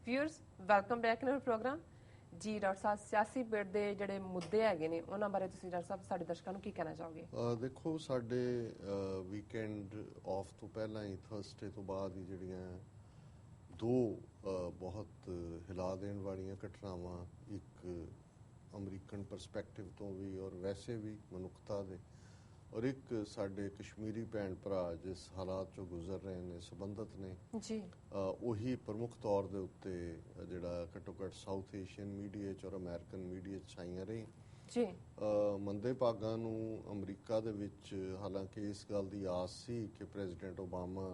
Viewers welcome back in our program ਜੀ। Doctor ਸਾਹਿਬ ਸਿਆਸੀ ਬਿੱਡ ਦੇ ਜਿਹੜੇ ਮੁੱਦੇ ਹੈਗੇ ਨੇ ਉਹਨਾਂ ਬਾਰੇ ਤੁਸੀਂ ਡਾਕਟਰ ਸਾਹਿਬ ਸਾਡੇ ਦਰਸ਼ਕਾਂ ਨੂੰ ਕੀ ਕਹਿਣਾ ਚਾਹੋਗੇ? ਦੇਖੋ, ਸਾਡੇ ਵੀਕਐਂਡ ਆਫ ਤੋਂ ਪਹਿਲਾਂ ਹੀ ਥਰਸਡੇ ਤੋਂ ਬਾਅਦ ਹੀ ਜਿਹੜੀਆਂ ਦੋ ਬਹੁਤ ਹਿਲਾ ਦੇਣ ਵਾਲੀਆਂ ਘਟਨਾਵਾਂ, ਇੱਕ ਅਮਰੀਕਨ ਪਰਸਪੈਕਟਿਵ ਤੋਂ ਵੀ ਔਰ ਵੈਸੇ ਵੀ ਮਨੁੱਖਤਾ ਦੇ, ਔਰ ਇੱਕ ਸਾਡੇ ਕਸ਼ਮੀਰੀ ਭੈਣ ਭਰਾ ਜਿਸ ਹਾਲਾਤ ਚੋਂ ਗੁਜ਼ਰ ਰਹੇ ਨੇ ਸੰਬੰਧਤ ਨੇ ਜੀ, ਉਹੀ ਪ੍ਰਮੁੱਖ ਤੌਰ ਦੇ ਉੱਤੇ ਜਿਹੜਾ ਘੱਟੋ ਘੱਟ ਸਾਊਥ ਏਸ਼ੀਅਨ ਮੀਡੀਆ 'ਚ ਔਰ ਅਮਰੀਕਨ ਮੀਡੀਆ 'ਚ ਛਾਈਆਂ ਰਹੀ ਜੀ। ਮੰਦੇ ਭਾਗਾਂ ਨੂੰ ਅਮਰੀਕਾ ਦੇ ਵਿੱਚ ਹਾਲਾਂਕਿ ਇਸ ਗੱਲ ਦੀ ਆਸ ਸੀ ਕਿ ਪ੍ਰੈਜ਼ੀਡੈਂਟ ਓਬਾਮਾ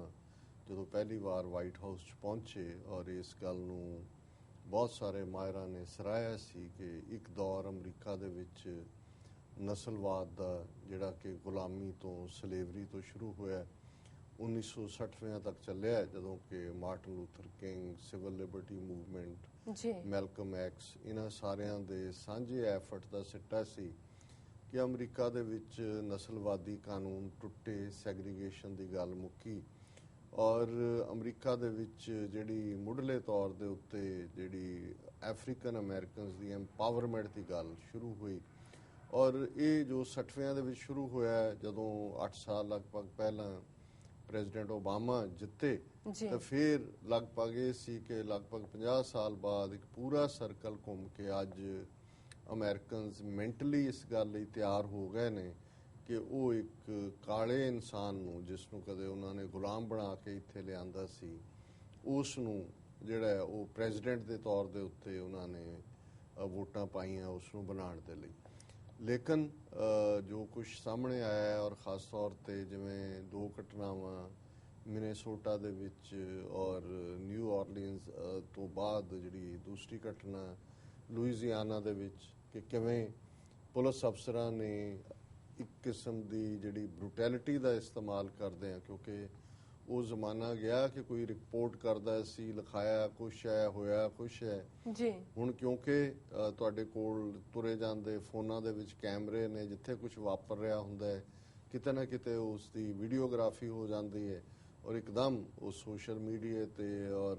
ਜਦੋਂ ਪਹਿਲੀ ਵਾਰ ਵਾਈਟ ਹਾਊਸ 'ਚ ਪਹੁੰਚੇ ਔਰ ਇਸ ਗੱਲ ਨੂੰ ਬਹੁਤ ਸਾਰੇ ਮਾਹਿਰਾਂ ਨੇ ਸਰਾਹਿਆ ਸੀ ਕਿ ਇੱਕ ਦੌਰ ਅਮਰੀਕਾ ਦੇ ਵਿੱਚ ਨਸਲਵਾਦ ਦਾ ਜਿਹੜਾ ਕਿ ਗੁਲਾਮੀ ਤੋਂ ਸਲੇਵਰੀ ਤੋਂ ਸ਼ੁਰੂ ਹੋਇਆ 1960ਵਿਆਂ ਤੱਕ ਚੱਲਿਆ, ਜਦੋਂ ਕਿ Martin Luther King, civil liberty movement, Malcolm X, ਇਹਨਾਂ ਸਾਰਿਆਂ ਦੇ ਸਾਂਝੇ ਐਫਰਟ ਦਾ ਸਿੱਟਾ ਸੀ ਕਿ ਅਮਰੀਕਾ ਦੇ ਵਿੱਚ ਨਸਲਵਾਦੀ ਕਾਨੂੰਨ ਟੁੱਟੇ, ਸੈਗਰੀਗੇਸ਼ਨ ਦੀ ਗੱਲ ਮੁੱਕੀ ਔਰ ਅਮਰੀਕਾ ਦੇ ਵਿੱਚ ਜਿਹੜੀ ਮੁੱਢਲੇ ਤੌਰ ਦੇ ਉੱਤੇ ਜਿਹੜੀ ਅਫਰੀਕਨ ਅਮਰੀਕਨਸ ਦੀ ਐਮਪਾਵਰਮੈਂਟ ਦੀ ਗੱਲ ਸ਼ੁਰੂ ਹੋਈ। ਔਰ ਇਹ ਜੋ 60ਵਿਆਂ ਦੇ ਵਿੱਚ ਸ਼ੁਰੂ ਹੋਇਆ, ਜਦੋਂ 8 ਸਾਲ ਲਗਭਗ ਪਹਿਲਾਂ ਪ੍ਰੈਜ਼ੀਡੈਂਟ ਓਬਾਮਾ ਜਿੱਤੇ ਤਾਂ ਫਿਰ ਲਗਭਗ ਇਹ ਸੀ ਕਿ ਲਗਭਗ 50 ਸਾਲ ਬਾਅਦ ਇੱਕ ਪੂਰਾ ਸਰਕਲ ਘੁੰਮ ਕੇ ਅੱਜ ਅਮਰੀਕਨਸ ਮੈਂਟਲੀ ਇਸ ਗੱਲ ਲਈ ਤਿਆਰ ਹੋ ਗਏ ਨੇ ਕਿ ਉਹ ਇੱਕ ਕਾਲੇ ਇਨਸਾਨ ਨੂੰ, ਜਿਸ ਨੂੰ ਕਦੇ ਉਹਨਾਂ ਨੇ ਗੁਲਾਮ ਬਣਾ ਕੇ ਇੱਥੇ ਲਿਆਂਦਾ ਸੀ, ਉਸ ਨੂੰ ਜਿਹੜਾ ਉਹ ਪ੍ਰੈਜ਼ੀਡੈਂਟ ਦੇ ਤੌਰ ਦੇ ਉੱਤੇ ਉਹਨਾਂ ਨੇ ਵੋਟਾਂ ਪਾਈਆਂ ਉਸ ਨੂੰ ਬਣਾਉਣ ਦੇ ਲਈ। ਲੇਕਿਨ ਜੋ ਕੁਝ ਸਾਹਮਣੇ ਆਇਆ ਔਰ ਖਾਸ ਤੌਰ ਤੇ ਜਿਵੇਂ ਦੋ ਘਟਨਾਵਾਂ ਮਿਨੇਸੋਟਾ ਦੇ ਵਿੱਚ ਔਰ ਨਿਊ ਆਰਲੀਨਸ ਤੋਂ ਬਾਅਦ ਜਿਹੜੀ ਦੂਸਰੀ ਘਟਨਾ ਲੁਈਜ਼ੀਆਨਾ ਦੇ ਵਿੱਚ ਕਿ ਕਿਵੇਂ ਪੁਲਿਸ ਅਫਸਰਾਂ ਨੇ ਇੱਕ ਕਿਸਮ ਦੀ ਜਿਹੜੀ ਬਰੂਟੈਲਿਟੀ ਦਾ ਇਸਤੇਮਾਲ ਕਰਦੇ ਆ, ਕਿਉਂਕਿ ਉਹ ਜ਼ਮਾਨਾ ਗਿਆ ਕਿ ਕੋਈ ਰਿਪੋਰਟ ਕਰਦਾ ਸੀ, ਲਿਖਾਇਆ ਕੁਛ ਹੈ, ਹੋਇਆ ਕੁਛ ਹੈ ਜੀ। ਹੁਣ ਕਿਉਂਕਿ ਤੁਹਾਡੇ ਕੋਲ ਤੁਰੇ ਜਾਂਦੇ ਫੋਨਾਂ ਦੇ ਵਿੱਚ ਕੈਮਰੇ ਨੇ, ਜਿੱਥੇ ਕੁਝ ਵਾਪਰ ਰਿਹਾ ਹੁੰਦਾ ਹੈ ਕਿਤੇ ਨਾ ਕਿਤੇ ਉਸ ਦੀ ਵੀਡੀਓਗ੍ਰਾਫੀ ਹੋ ਜਾਂਦੀ ਹੈ ਔਰ ਇੱਕਦਮ ਉਹ ਸੋਸ਼ਲ ਮੀਡੀਆ ਤੇ ਔਰ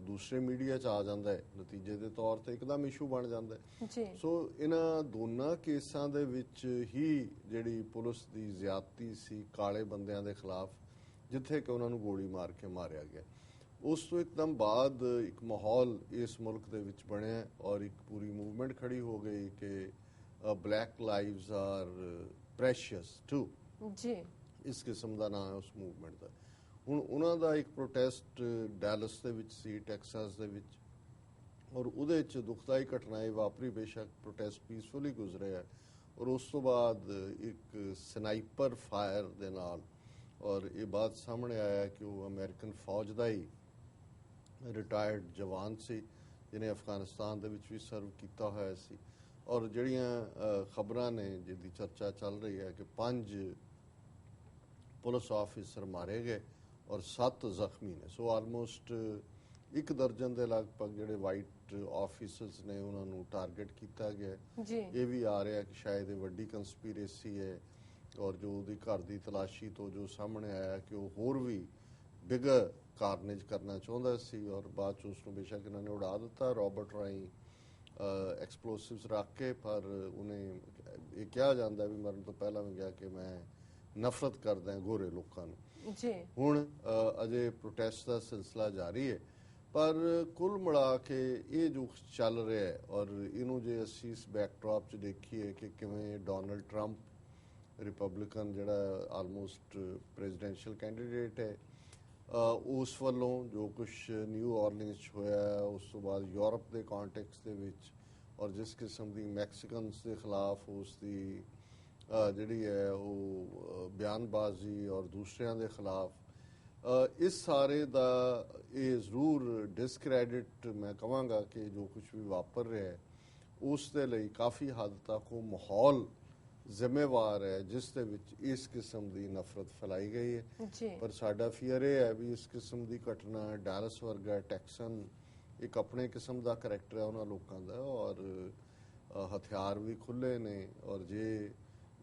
ਦੂਸਰੇ ਮੀਡੀਆ 'ਚ ਆ ਜਾਂਦਾ ਹੈ, ਨਤੀਜੇ ਦੇ ਤੌਰ ਤੇ ਇੱਕਦਮ ਇਸ਼ੂ ਬਣ ਜਾਂਦਾ ਹੈ। ਸੋ ਇਹਨਾਂ ਦੋਨਾਂ ਕੇਸਾਂ ਦੇ ਵਿੱਚ ਹੀ ਜਿਹੜੀ ਪੁਲਿਸ ਦੀ ਜ਼ਿਆਦਤੀ ਸੀ ਕਾਲੇ ਬੰਦਿਆਂ ਦੇ ਖਿਲਾਫ, ਜਿੱਥੇ ਕਿ ਉਹਨਾਂ ਨੂੰ ਗੋਲੀ ਮਾਰ ਕੇ ਮਾਰਿਆ ਗਿਆ, ਉਸ ਤੋਂ ਇੱਕਦਮ ਬਾਅਦ ਇੱਕ ਮਾਹੌਲ ਇਸ ਮੁਲਕ ਦੇ ਵਿੱਚ ਬਣਿਆ ਔਰ ਇੱਕ ਪੂਰੀ ਮੂਵਮੈਂਟ ਖੜੀ ਹੋ ਗਈ ਕਿ black lives are precious too ਜੀ, ਇਸ ਕਿਸਮ ਦਾ ਨਾਮ ਹੈ ਉਸ ਮੂਵਮੈਂਟ ਦਾ। ਹੁਣ ਉਹਨਾਂ ਦਾ ਇੱਕ ਪ੍ਰੋਟੈਸਟ ਡੈਲਸ ਦੇ ਵਿੱਚ ਸੀ, ਟੈਕਸਾਸ ਦੇ ਵਿੱਚ, ਔਰ ਉਹਦੇ 'ਚ ਦੁਖਦਾਈ ਘਟਨਾ ਇਹ ਵਾਪਰੀ। ਬੇਸ਼ੱਕ ਪ੍ਰੋਟੈਸਟ ਪੀਸਫੁਲੀ ਗੁਜ਼ਰਿਆ ਔਰ ਉਸ ਤੋਂ ਬਾਅਦ ਇੱਕ ਸਨਾਈਪਰ ਫਾਇਰ ਦੇ ਨਾਲ, ਔਰ ਇਹ ਬਾਤ ਸਾਹਮਣੇ ਆਇਆ ਕਿ ਉਹ ਅਮਰੀਕਨ ਫੌਜ ਦਾ ਹੀ ਰਿਟਾਇਰਡ ਜਵਾਨ ਸੀ ਜਿਹਨੇ ਅਫਗਾਨਿਸਤਾਨ ਦੇ ਵਿੱਚ ਵੀ ਸਰਵ ਕੀਤਾ ਹੋਇਆ ਸੀ। ਔਰ ਜਿਹੜੀਆਂ ਖਬਰਾਂ ਨੇ ਜਿਹਦੀ ਚਰਚਾ ਚੱਲ ਰਹੀ ਹੈ ਕਿ 5 ਪੁਲਿਸ ਆਫਿਸਰ ਮਾਰੇ ਗਏ ਔਰ 7 ਜ਼ਖਮੀ ਨੇ। ਸੋ ਆਲਮੋਸਟ 1 ਦਰਜਨ ਦੇ ਲਗਭਗ ਜਿਹੜੇ ਵਾਈਟ ਆਫਿਸਰਸ ਨੇ ਉਹਨਾਂ ਨੂੰ ਟਾਰਗੇਟ ਕੀਤਾ ਗਿਆ। ਇਹ ਵੀ ਆ ਰਿਹਾ ਕਿ ਸ਼ਾਇਦ ਇਹ ਵੱਡੀ ਕੰਸਪੀਰੇਸੀ ਹੈ ਔਰ ਜੋ ਉਹਦੀ ਘਰ ਦੀ ਤਲਾਸ਼ੀ ਤੋਂ ਜੋ ਸਾਹਮਣੇ ਆਇਆ ਕਿ ਉਹ ਹੋਰ ਵੀ ਬਿਗਰ ਕਾਰਨੇਜ ਕਰਨਾ ਚਾਹੁੰਦਾ ਸੀ ਔਰ ਬਾਅਦ 'ਚ ਉਸ ਨੂੰ ਬੇਸ਼ੱਕ ਇਹਨਾਂ ਨੇ ਉਡਾ ਦਿੱਤਾ ਰੋਬਰਟ ਰਾਹੀਂ ਐਕਸਪਲੋਸਿਵਸ ਰੱਖ ਕੇ, ਪਰ ਉਹਨੇ ਇਹ ਕਿਹਾ ਜਾਂਦਾ ਵੀ ਮਰਨ ਤੋਂ ਪਹਿਲਾਂ ਵੀ ਗਿਆ ਕਿ ਮੈਂ ਨਫ਼ਰਤ ਕਰਦਾ ਗੋਰੇ ਲੋਕਾਂ ਨੂੰ ਜੀ। ਹੁਣ ਅਜੇ ਪ੍ਰੋਟੈਸਟ ਦਾ ਸਿਲਸਿਲਾ ਜਾਰੀ ਹੈ, ਪਰ ਕੁੱਲ ਮਿਲਾ ਕੇ ਇਹ ਜੋ ਚੱਲ ਰਿਹਾ ਹੈ ਔਰ ਇਹਨੂੰ ਜੇ ਅਸੀਂ ਇਸ ਬੈਕਡ੍ਰੌਪ 'ਚ ਦੇਖੀਏ ਕਿ ਕਿਵੇਂ ਡੋਨਲਡ ਟਰੰਪ ਰਿਪਬਲਿਕਨ ਜਿਹੜਾ ਆਲਮੋਸਟ ਪ੍ਰੈਜ਼ੀਡੈਂਸ਼ੀਅਲ ਕੈਂਡੀਡੇਟ ਹੈ, ਉਸ ਵੱਲੋਂ ਜੋ ਕੁਛ ਨਿਊ ਆਰਲੀਨਸ 'ਚ ਹੋਇਆ, ਉਸ ਤੋਂ ਬਾਅਦ ਯੂਰਪ ਦੇ ਕੌਂਟੈਕਸਟ ਦੇ ਵਿੱਚ ਔਰ ਜਿਸ ਕਿਸਮ ਦੀ ਮੈਕਸੀਕਨਸ ਦੇ ਖਿਲਾਫ ਉਸ ਦੀ ਜਿਹੜੀ ਹੈ ਉਹ ਬਿਆਨਬਾਜ਼ੀ ਔਰ ਦੂਸਰਿਆਂ ਦੇ ਖਿਲਾਫ, ਇਸ ਸਾਰੇ ਦਾ ਇਹ ਜ਼ਰੂਰ ਡਿਸਕ੍ਰੈਡਿਟ ਮੈਂ ਕਹਾਂਗਾ ਕਿ ਜੋ ਕੁਝ ਵੀ ਵਾਪਰ ਰਿਹਾ ਹੈ ਉਸ ਦੇ ਲਈ ਕਾਫੀ ਹੱਦ ਤੱਕ ਉਹ ਮਾਹੌਲ ਜ਼ਿੰਮੇਵਾਰ ਹੈ ਜਿਸ ਦੇ ਵਿੱਚ ਇਸ ਕਿਸਮ ਦੀ ਨਫ਼ਰਤ ਫੈਲਾਈ ਗਈ ਹੈ। ਪਰ ਸਾਡਾ ਫੀਅਰ ਇਹ ਹੈ ਵੀ ਇਸ ਕਿਸਮ ਦੀ ਘਟਨਾ ਡੈਲਸ ਵਰਗਾ ਟੈਕਸਨ ਇੱਕ ਆਪਣੇ ਕਿਸਮ ਦਾ ਕਰੈਕਟਰ ਹੈ ਉਹਨਾਂ ਲੋਕਾਂ ਦਾ ਔਰ ਹਥਿਆਰ ਵੀ ਖੁੱਲੇ ਨੇ ਔਰ ਜੇ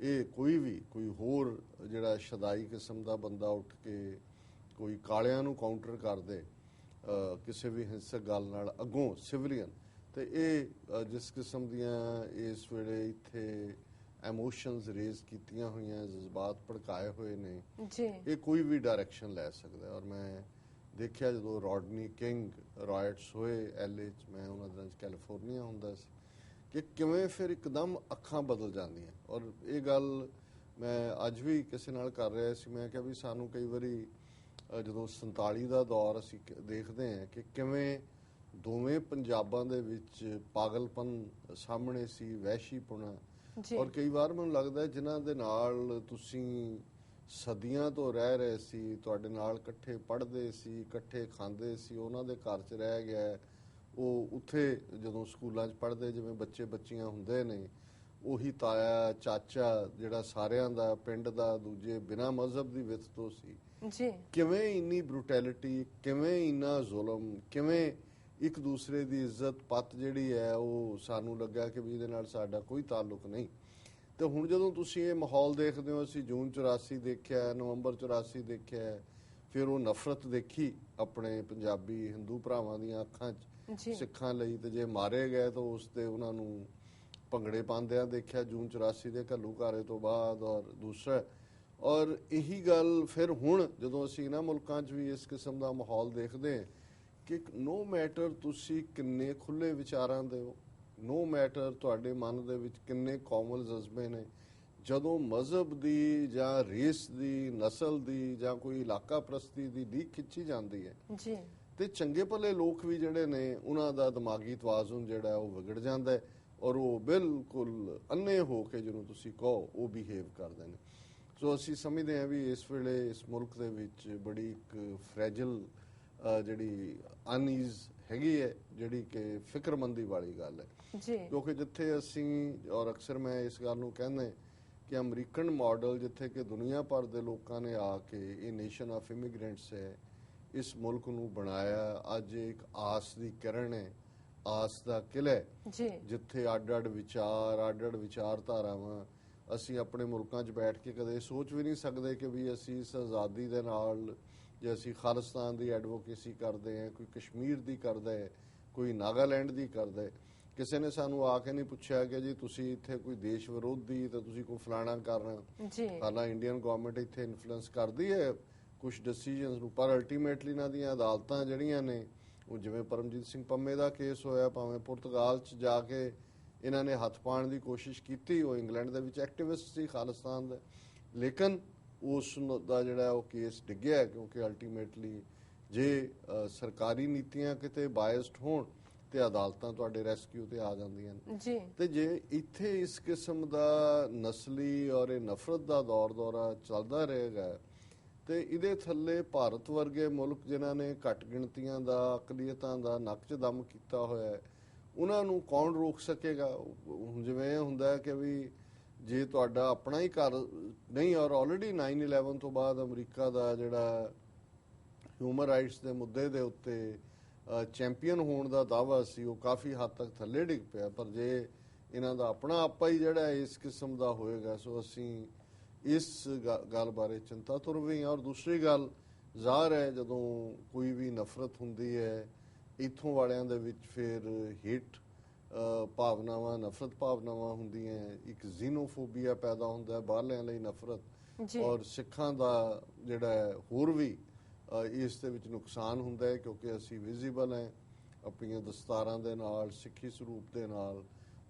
ਇਹ ਕੋਈ ਹੋਰ ਜਿਹੜਾ ਸ਼ਦਾਈ ਕਿਸਮ ਦਾ ਬੰਦਾ ਉੱਠ ਕੇ ਕੋਈ ਕਾਲਿਆਂ ਨੂੰ ਕਾਊਂਟਰ ਕਰ ਦੇ ਕਿਸੇ ਵੀ ਹਿੰਸਕ ਗੱਲ ਨਾਲ ਅੱਗੋਂ ਸਿਵਲੀਅਨ ਤੇ ਇਹ ਜਿਸ ਕਿਸਮ ਦੀਆਂ ਇਸ ਵੇਲੇ ਇੱਥੇ ਐਮੋਸ਼ਨਸ ਰੇਜ਼ ਕੀਤੀਆਂ ਹੋਈਆਂ, ਜਜ਼ਬਾਤ ਭੜਕਾਏ ਹੋਏ ਨੇ ਜੀ, ਇਹ ਕੋਈ ਵੀ ਡਾਇਰੈਕਸ਼ਨ ਲੈ ਸਕਦਾ। ਔਰ ਮੈਂ ਦੇਖਿਆ ਜਦੋਂ ਰੋਡਨੀ ਕਿੰਗ ਰਾਇਟਸ ਹੋਏ LA 'ਚ, ਮੈਂ ਉਹਨਾਂ ਦਿਨਾਂ 'ਚ ਕੈਲੀਫੋਰਨੀਆ ਹੁੰਦਾ ਸੀ, ਕਿ ਕਿਵੇਂ ਫਿਰ ਇੱਕਦਮ ਅੱਖਾਂ ਬਦਲ ਜਾਂਦੀਆਂ। ਔਰ ਇਹ ਗੱਲ ਮੈਂ ਅੱਜ ਵੀ ਕਿਸੇ ਨਾਲ ਕਰ ਰਿਹਾ ਸੀ, ਮੈਂ ਕਿਹਾ ਵੀ ਸਾਨੂੰ ਕਈ ਵਾਰੀ ਜਦੋਂ 47 ਦਾ ਦੌਰ ਅਸੀਂ ਦੇਖਦੇ ਹਾਂ ਕਿ ਕਿਵੇਂ ਦੋਵੇਂ ਪੰਜਾਬਾਂ ਦੇ ਵਿੱਚ ਪਾਗਲਪਨ ਸਾਹਮਣੇ ਸੀ, ਵਹਿਸ਼ੀਪੁਣਾ। ਔਰ ਕਈ ਵਾਰ ਮੈਨੂੰ ਲੱਗਦਾ ਜਿਨ੍ਹਾਂ ਦੇ ਨਾਲ ਤੁਸੀਂ ਸਦੀਆਂ ਤੋਂ ਰਹਿ ਰਹੇ ਸੀ, ਤੁਹਾਡੇ ਨਾਲ ਇਕੱਠੇ ਪੜ੍ਹਦੇ ਸੀ, ਇਕੱਠੇ ਖਾਂਦੇ ਸੀ, ਉਹਨਾਂ ਦੇ ਘਰ 'ਚ ਰਹਿ ਗਿਆ, ਉਹ ਉੱਥੇ ਜਦੋਂ ਸਕੂਲਾਂ 'ਚ ਪੜ੍ਹਦੇ ਜਿਵੇਂ ਬੱਚੇ ਬੱਚੀਆਂ ਹੁੰਦੇ ਨੇ, ਉਹੀ ਤਾਇਆ ਚਾਚਾ ਜਿਹੜਾ ਸਾਰਿਆਂ ਦਾ ਪਿੰਡ ਦਾ, ਦੂਜੇ ਬਿਨਾਂ ਮਜ਼ਹਬ ਦੀ ਵਿੱਥ ਤੋਂ ਸੀ ਜੀ, ਕਿਵੇਂ ਇੰਨੀ ਬਰੂਟੈਲਿਟੀ, ਕਿਵੇਂ ਇੰਨਾ ਜ਼ੁਲਮ, ਕਿਵੇਂ ਇੱਕ ਦੂਸਰੇ ਦੀ ਇੱਜ਼ਤ ਪੱਤ ਜਿਹੜੀ ਹੈ ਉਹ ਸਾਨੂੰ ਲੱਗਾ ਕਿ ਵੀ ਇਹਦੇ ਨਾਲ ਸਾਡਾ ਕੋਈ ਤਾਲੁਕ ਨਹੀਂ। ਤੇ ਹੁਣ ਜਦੋਂ ਤੁਸੀਂ ਇਹ ਮਾਹੌਲ ਦੇਖਦੇ ਹੋ, ਅਸੀਂ ਜੂਨ 84 ਦੇਖਿਆ, ਨਵੰਬਰ 84 ਦੇਖਿਆ, ਫਿਰ ਉਹ ਨਫ਼ਰਤ ਦੇਖੀ ਆਪਣੇ ਪੰਜਾਬੀ ਹਿੰਦੂ ਭਰਾਵਾਂ ਦੀਆਂ ਅੱਖਾਂ 'ਚ ਸਿੱਖਾਂ ਲਈ, ਤੇ ਜੇ ਮਾਰੇ ਗਏ ਤਾਂ ਉਸ ਤੇ ਉਹਨਾਂ ਨੂੰ ਭੰਗੜੇ ਪਾਉਂਦਿਆਂ ਦੇਖਿਆ ਜੂਨ 84 ਦੇ ਘੱਲੂਘਾਰੇ ਤੋਂ ਬਾਅਦ। ਔਰ ਦੂਸਰਾ, ਔਰ ਇਹੀ ਗੱਲ ਫਿਰ ਹੁਣ ਜਦੋਂ ਅਸੀਂ ਇਹਨਾਂ ਮੁਲਕਾਂ 'ਚ ਵੀ ਇਸ ਕਿਸਮ ਦਾ ਮਾਹੌਲ ਦੇਖਦੇ ਹਾਂ ਕਿ ਨੋ ਮੈਟਰ ਤੁਸੀਂ ਕਿੰਨੇ ਖੁੱਲੇ ਵਿਚਾਰਾਂ ਦੇ ਹੋ, ਨੋ ਮੈਟਰ ਤੁਹਾਡੇ ਮਨ ਦੇ ਵਿੱਚ ਕਿੰਨੇ ਕੋਮਲ ਜਜ਼ਬੇ ਨੇ, ਜਦੋਂ ਮਜ਼ਹਬ ਦੀ ਜਾਂ ਰੇਸ ਦੀ, ਨਸਲ ਦੀ ਜਾਂ ਕੋਈ ਇਲਾਕਾ ਪ੍ਰਸਤੀ ਦੀ ਲੀਕ ਖਿੱਚੀ ਜਾਂਦੀ ਹੈ ਜੀ, ਤੇ ਚੰਗੇ ਭਲੇ ਲੋਕ ਵੀ ਜਿਹੜੇ ਨੇ ਉਹਨਾਂ ਦਾ ਦਿਮਾਗੀ ਤਵਾਜ਼ੁਨ ਜਿਹੜਾ ਉਹ ਵਿਗੜ ਜਾਂਦਾ ਹੈ ਔਰ ਉਹ ਬਿਲਕੁਲ ਅੰਨੇ ਹੋ ਕੇ ਜਿਹਨੂੰ ਤੁਸੀਂ ਕਹੋ ਉਹ ਬਿਹੇਵ ਕਰਦੇ ਨੇ। ਸੋ ਅਸੀਂ ਸਮਝਦੇ ਹਾਂ ਵੀ ਇਸ ਵੇਲੇ ਇਸ ਮੁਲਕ ਦੇ ਵਿੱਚ ਬੜੀ ਇੱਕ ਫਰੈਜਲ ਜਿਹੜੀ ਅਨਈਜ਼ ਹੈਗੀ ਹੈ, ਜਿਹੜੀ ਕਿ ਫਿਕਰਮੰਦੀ ਵਾਲੀ ਗੱਲ ਹੈ। ਕਿਉਂਕਿ ਜਿੱਥੇ ਅਸੀਂ, ਔਰ ਅਕਸਰ ਮੈਂ ਇਸ ਗੱਲ ਨੂੰ ਕਹਿੰਦਾ ਕਿ ਅਮਰੀਕਨ ਮਾਡਲ ਜਿੱਥੇ ਕਿ ਦੁਨੀਆ ਭਰ ਦੇ ਲੋਕਾਂ ਨੇ ਆ ਕੇ ਇਹ ਨੇਸ਼ਨ ਆਫ ਇਮੀਗ੍ਰੈਂਟਸ ਹੈ, ਇਸ ਮੁਲਕ ਨੂੰ ਬਣਾਇਆ, ਅੱਜ ਇੱਕ ਆਸ ਦੀ ਕਿਰਨ ਹੈ, ਆਸ ਦਾ ਕਿਲ੍ਹਾ ਹੈ, ਜਿੱਥੇ ਅੱਡ-ਅੱਡ ਵਿਚਾਰ, ਅੱਡ-ਅੱਡ ਵਿਚਾਰਧਾਰਾਵਾਂ, ਅਸੀਂ ਆਪਣੇ ਮੁਲਕਾਂ 'ਚ ਬੈਠ ਕੇ ਕਦੇ ਸੋਚ ਵੀ ਨਹੀਂ ਸਕਦੇ ਕਿ ਵੀ ਅਸੀਂ ਇਸ ਆਜ਼ਾਦੀ ਦੇ ਨਾਲ ਜੇ ਅਸੀਂ ਖਾਲਿਸਤਾਨ ਦੀ ਐਡਵੋਕੇਸੀ ਕਰਦੇ ਹਾਂ, ਕੋਈ ਕਸ਼ਮੀਰ ਦੀ ਕਰਦਾ ਹੈ, ਕੋਈ ਨਾਗਾਲੈਂਡ ਦੀ ਕਰਦਾ ਹੈ, ਕਿਸੇ ਨੇ ਸਾਨੂੰ ਆ ਕੇ ਨਹੀਂ ਪੁੱਛਿਆ ਕਿ ਜੀ ਤੁਸੀਂ ਇੱਥੇ ਕੋਈ ਦੇਸ਼ ਵਿਰੋਧੀ ਤਾਂ ਤੁਸੀਂ ਕੋਈ ਫਲਾਣਾ ਕਰਨਾ। ਹਾਲਾਂ ਇੰਡੀਅਨ ਗਵਰਨਮੈਂਟ ਇੱਥੇ ਇਨਫਲੂਐਂਸ ਕਰਦੀ ਹੈ ਕੁਝ ਡਿਸੀਜਨਸ ਨੂੰ, ਪਰ ਅਲਟੀਮੇਟਲੀ ਇਹਨਾਂ ਦੀਆਂ ਅਦਾਲਤਾਂ ਜਿਹੜੀਆਂ ਨੇ, ਉਹ ਜਿਵੇਂ ਪਰਮਜੀਤ ਸਿੰਘ ਪੰਮੇ ਦਾ ਕੇਸ ਹੋਇਆ, ਭਾਵੇਂ ਪੁਰਤਗਾਲ 'ਚ ਜਾ ਕੇ ਇਹਨਾਂ ਨੇ ਹੱਥ ਪਾਉਣ ਦੀ ਕੋਸ਼ਿਸ਼ ਕੀਤੀ, ਉਹ ਇੰਗਲੈਂਡ ਦੇ ਵਿੱਚ ਐਕਟਿਵਿਸਟ ਸੀ ਖਾਲਿਸਤਾਨ ਦਾ, ਲੇਕਿਨ ਉਸ ਦਾ ਜਿਹੜਾ ਉਹ ਕੇਸ ਡਿੱਗਿਆ ਕਿਉਂਕਿ ਅਲਟੀਮੇਟਲੀ ਜੇ ਸਰਕਾਰੀ ਨੀਤੀਆਂ ਕਿਤੇ ਬਾਇਸਡ ਹੋਣ ਤੇ ਅਦਾਲਤਾਂ ਤੁਹਾਡੇ ਰੈਸਕਿਊ ਤੇ ਆ ਜਾਂਦੀਆਂ ਨੇ। ਤੇ ਜੇ ਇੱਥੇ ਇਸ ਕਿਸਮ ਦਾ ਨਸਲੀ ਔਰ ਇਹ ਨਫ਼ਰਤ ਦਾ ਦੌਰਾ ਚੱਲਦਾ ਰਹੇਗਾ ਤੇ ਇਹਦੇ ਥੱਲੇ ਭਾਰਤ ਵਰਗੇ ਮੁਲਕ ਜਿਨ੍ਹਾਂ ਨੇ ਘੱਟ ਗਿਣਤੀਆਂ ਦਾ, ਅਕਲੀਅਤਾਂ ਦਾ ਨੱਕ 'ਚ ਦਮ ਕੀਤਾ ਹੋਇਆ ਹੈ, ਉਹਨਾਂ ਨੂੰ ਕੌਣ ਰੋਕ ਸਕੇਗਾ? ਜਿਵੇਂ ਹੁੰਦਾ ਕਿ ਵੀ ਜੇ ਤੁਹਾਡਾ ਆਪਣਾ ਹੀ ਘਰ ਨਹੀਂ, ਔਰ ਆਲਰੇਡੀ 9/11 ਤੋਂ ਬਾਅਦ ਅਮਰੀਕਾ ਦਾ ਜਿਹੜਾ ਹਿਊਮਨ ਰਾਈਟਸ ਦੇ ਮੁੱਦੇ ਦੇ ਉੱਤੇ ਚੈਂਪੀਅਨ ਹੋਣ ਦਾ ਦਾਅਵਾ ਸੀ, ਉਹ ਕਾਫੀ ਹੱਦ ਤੱਕ ਥੱਲੇ ਡਿੱਗ ਪਿਆ। ਪਰ ਜੇ ਇਹਨਾਂ ਦਾ ਆਪਣਾ ਆਪਾ ਹੀ ਜਿਹੜਾ ਇਸ ਕਿਸਮ ਦਾ ਹੋਏਗਾ, ਸੋ ਅਸੀਂ ਇਸ ਗੱਲ ਬਾਰੇ ਚਿੰਤਾ ਤੁਰ ਵੀ ਹਾਂ। ਔਰ ਦੂਸਰੀ ਗੱਲ ਜ਼ਾਹਰ ਹੈ ਜਦੋਂ ਕੋਈ ਵੀ ਨਫ਼ਰਤ ਹੁੰਦੀ ਹੈ ਇੱਥੋਂ ਵਾਲਿਆਂ ਦੇ ਵਿੱਚ, ਫਿਰ ਹੇਟ ਭਾਵਨਾਵਾਂ, ਨਫ਼ਰਤ ਭਾਵਨਾਵਾਂ ਹੁੰਦੀਆਂ, ਇੱਕ ਜ਼ੀਨੋਫੋਬੀਆ ਪੈਦਾ ਹੁੰਦਾ, ਬਾਹਰਲਿਆਂ ਲਈ ਨਫ਼ਰਤ, ਔਰ ਸਿੱਖਾਂ ਦਾ ਜਿਹੜਾ ਹੋਰ ਵੀ ਇਸ ਦੇ ਵਿੱਚ ਨੁਕਸਾਨ ਹੁੰਦਾ ਹੈ ਕਿਉਂਕਿ ਅਸੀਂ ਵਿਜ਼ੀਬਲ ਹੈ ਆਪਣੀਆਂ ਦਸਤਾਰਾਂ ਦੇ ਨਾਲ, ਸਿੱਖੀ ਸਰੂਪ ਦੇ ਨਾਲ।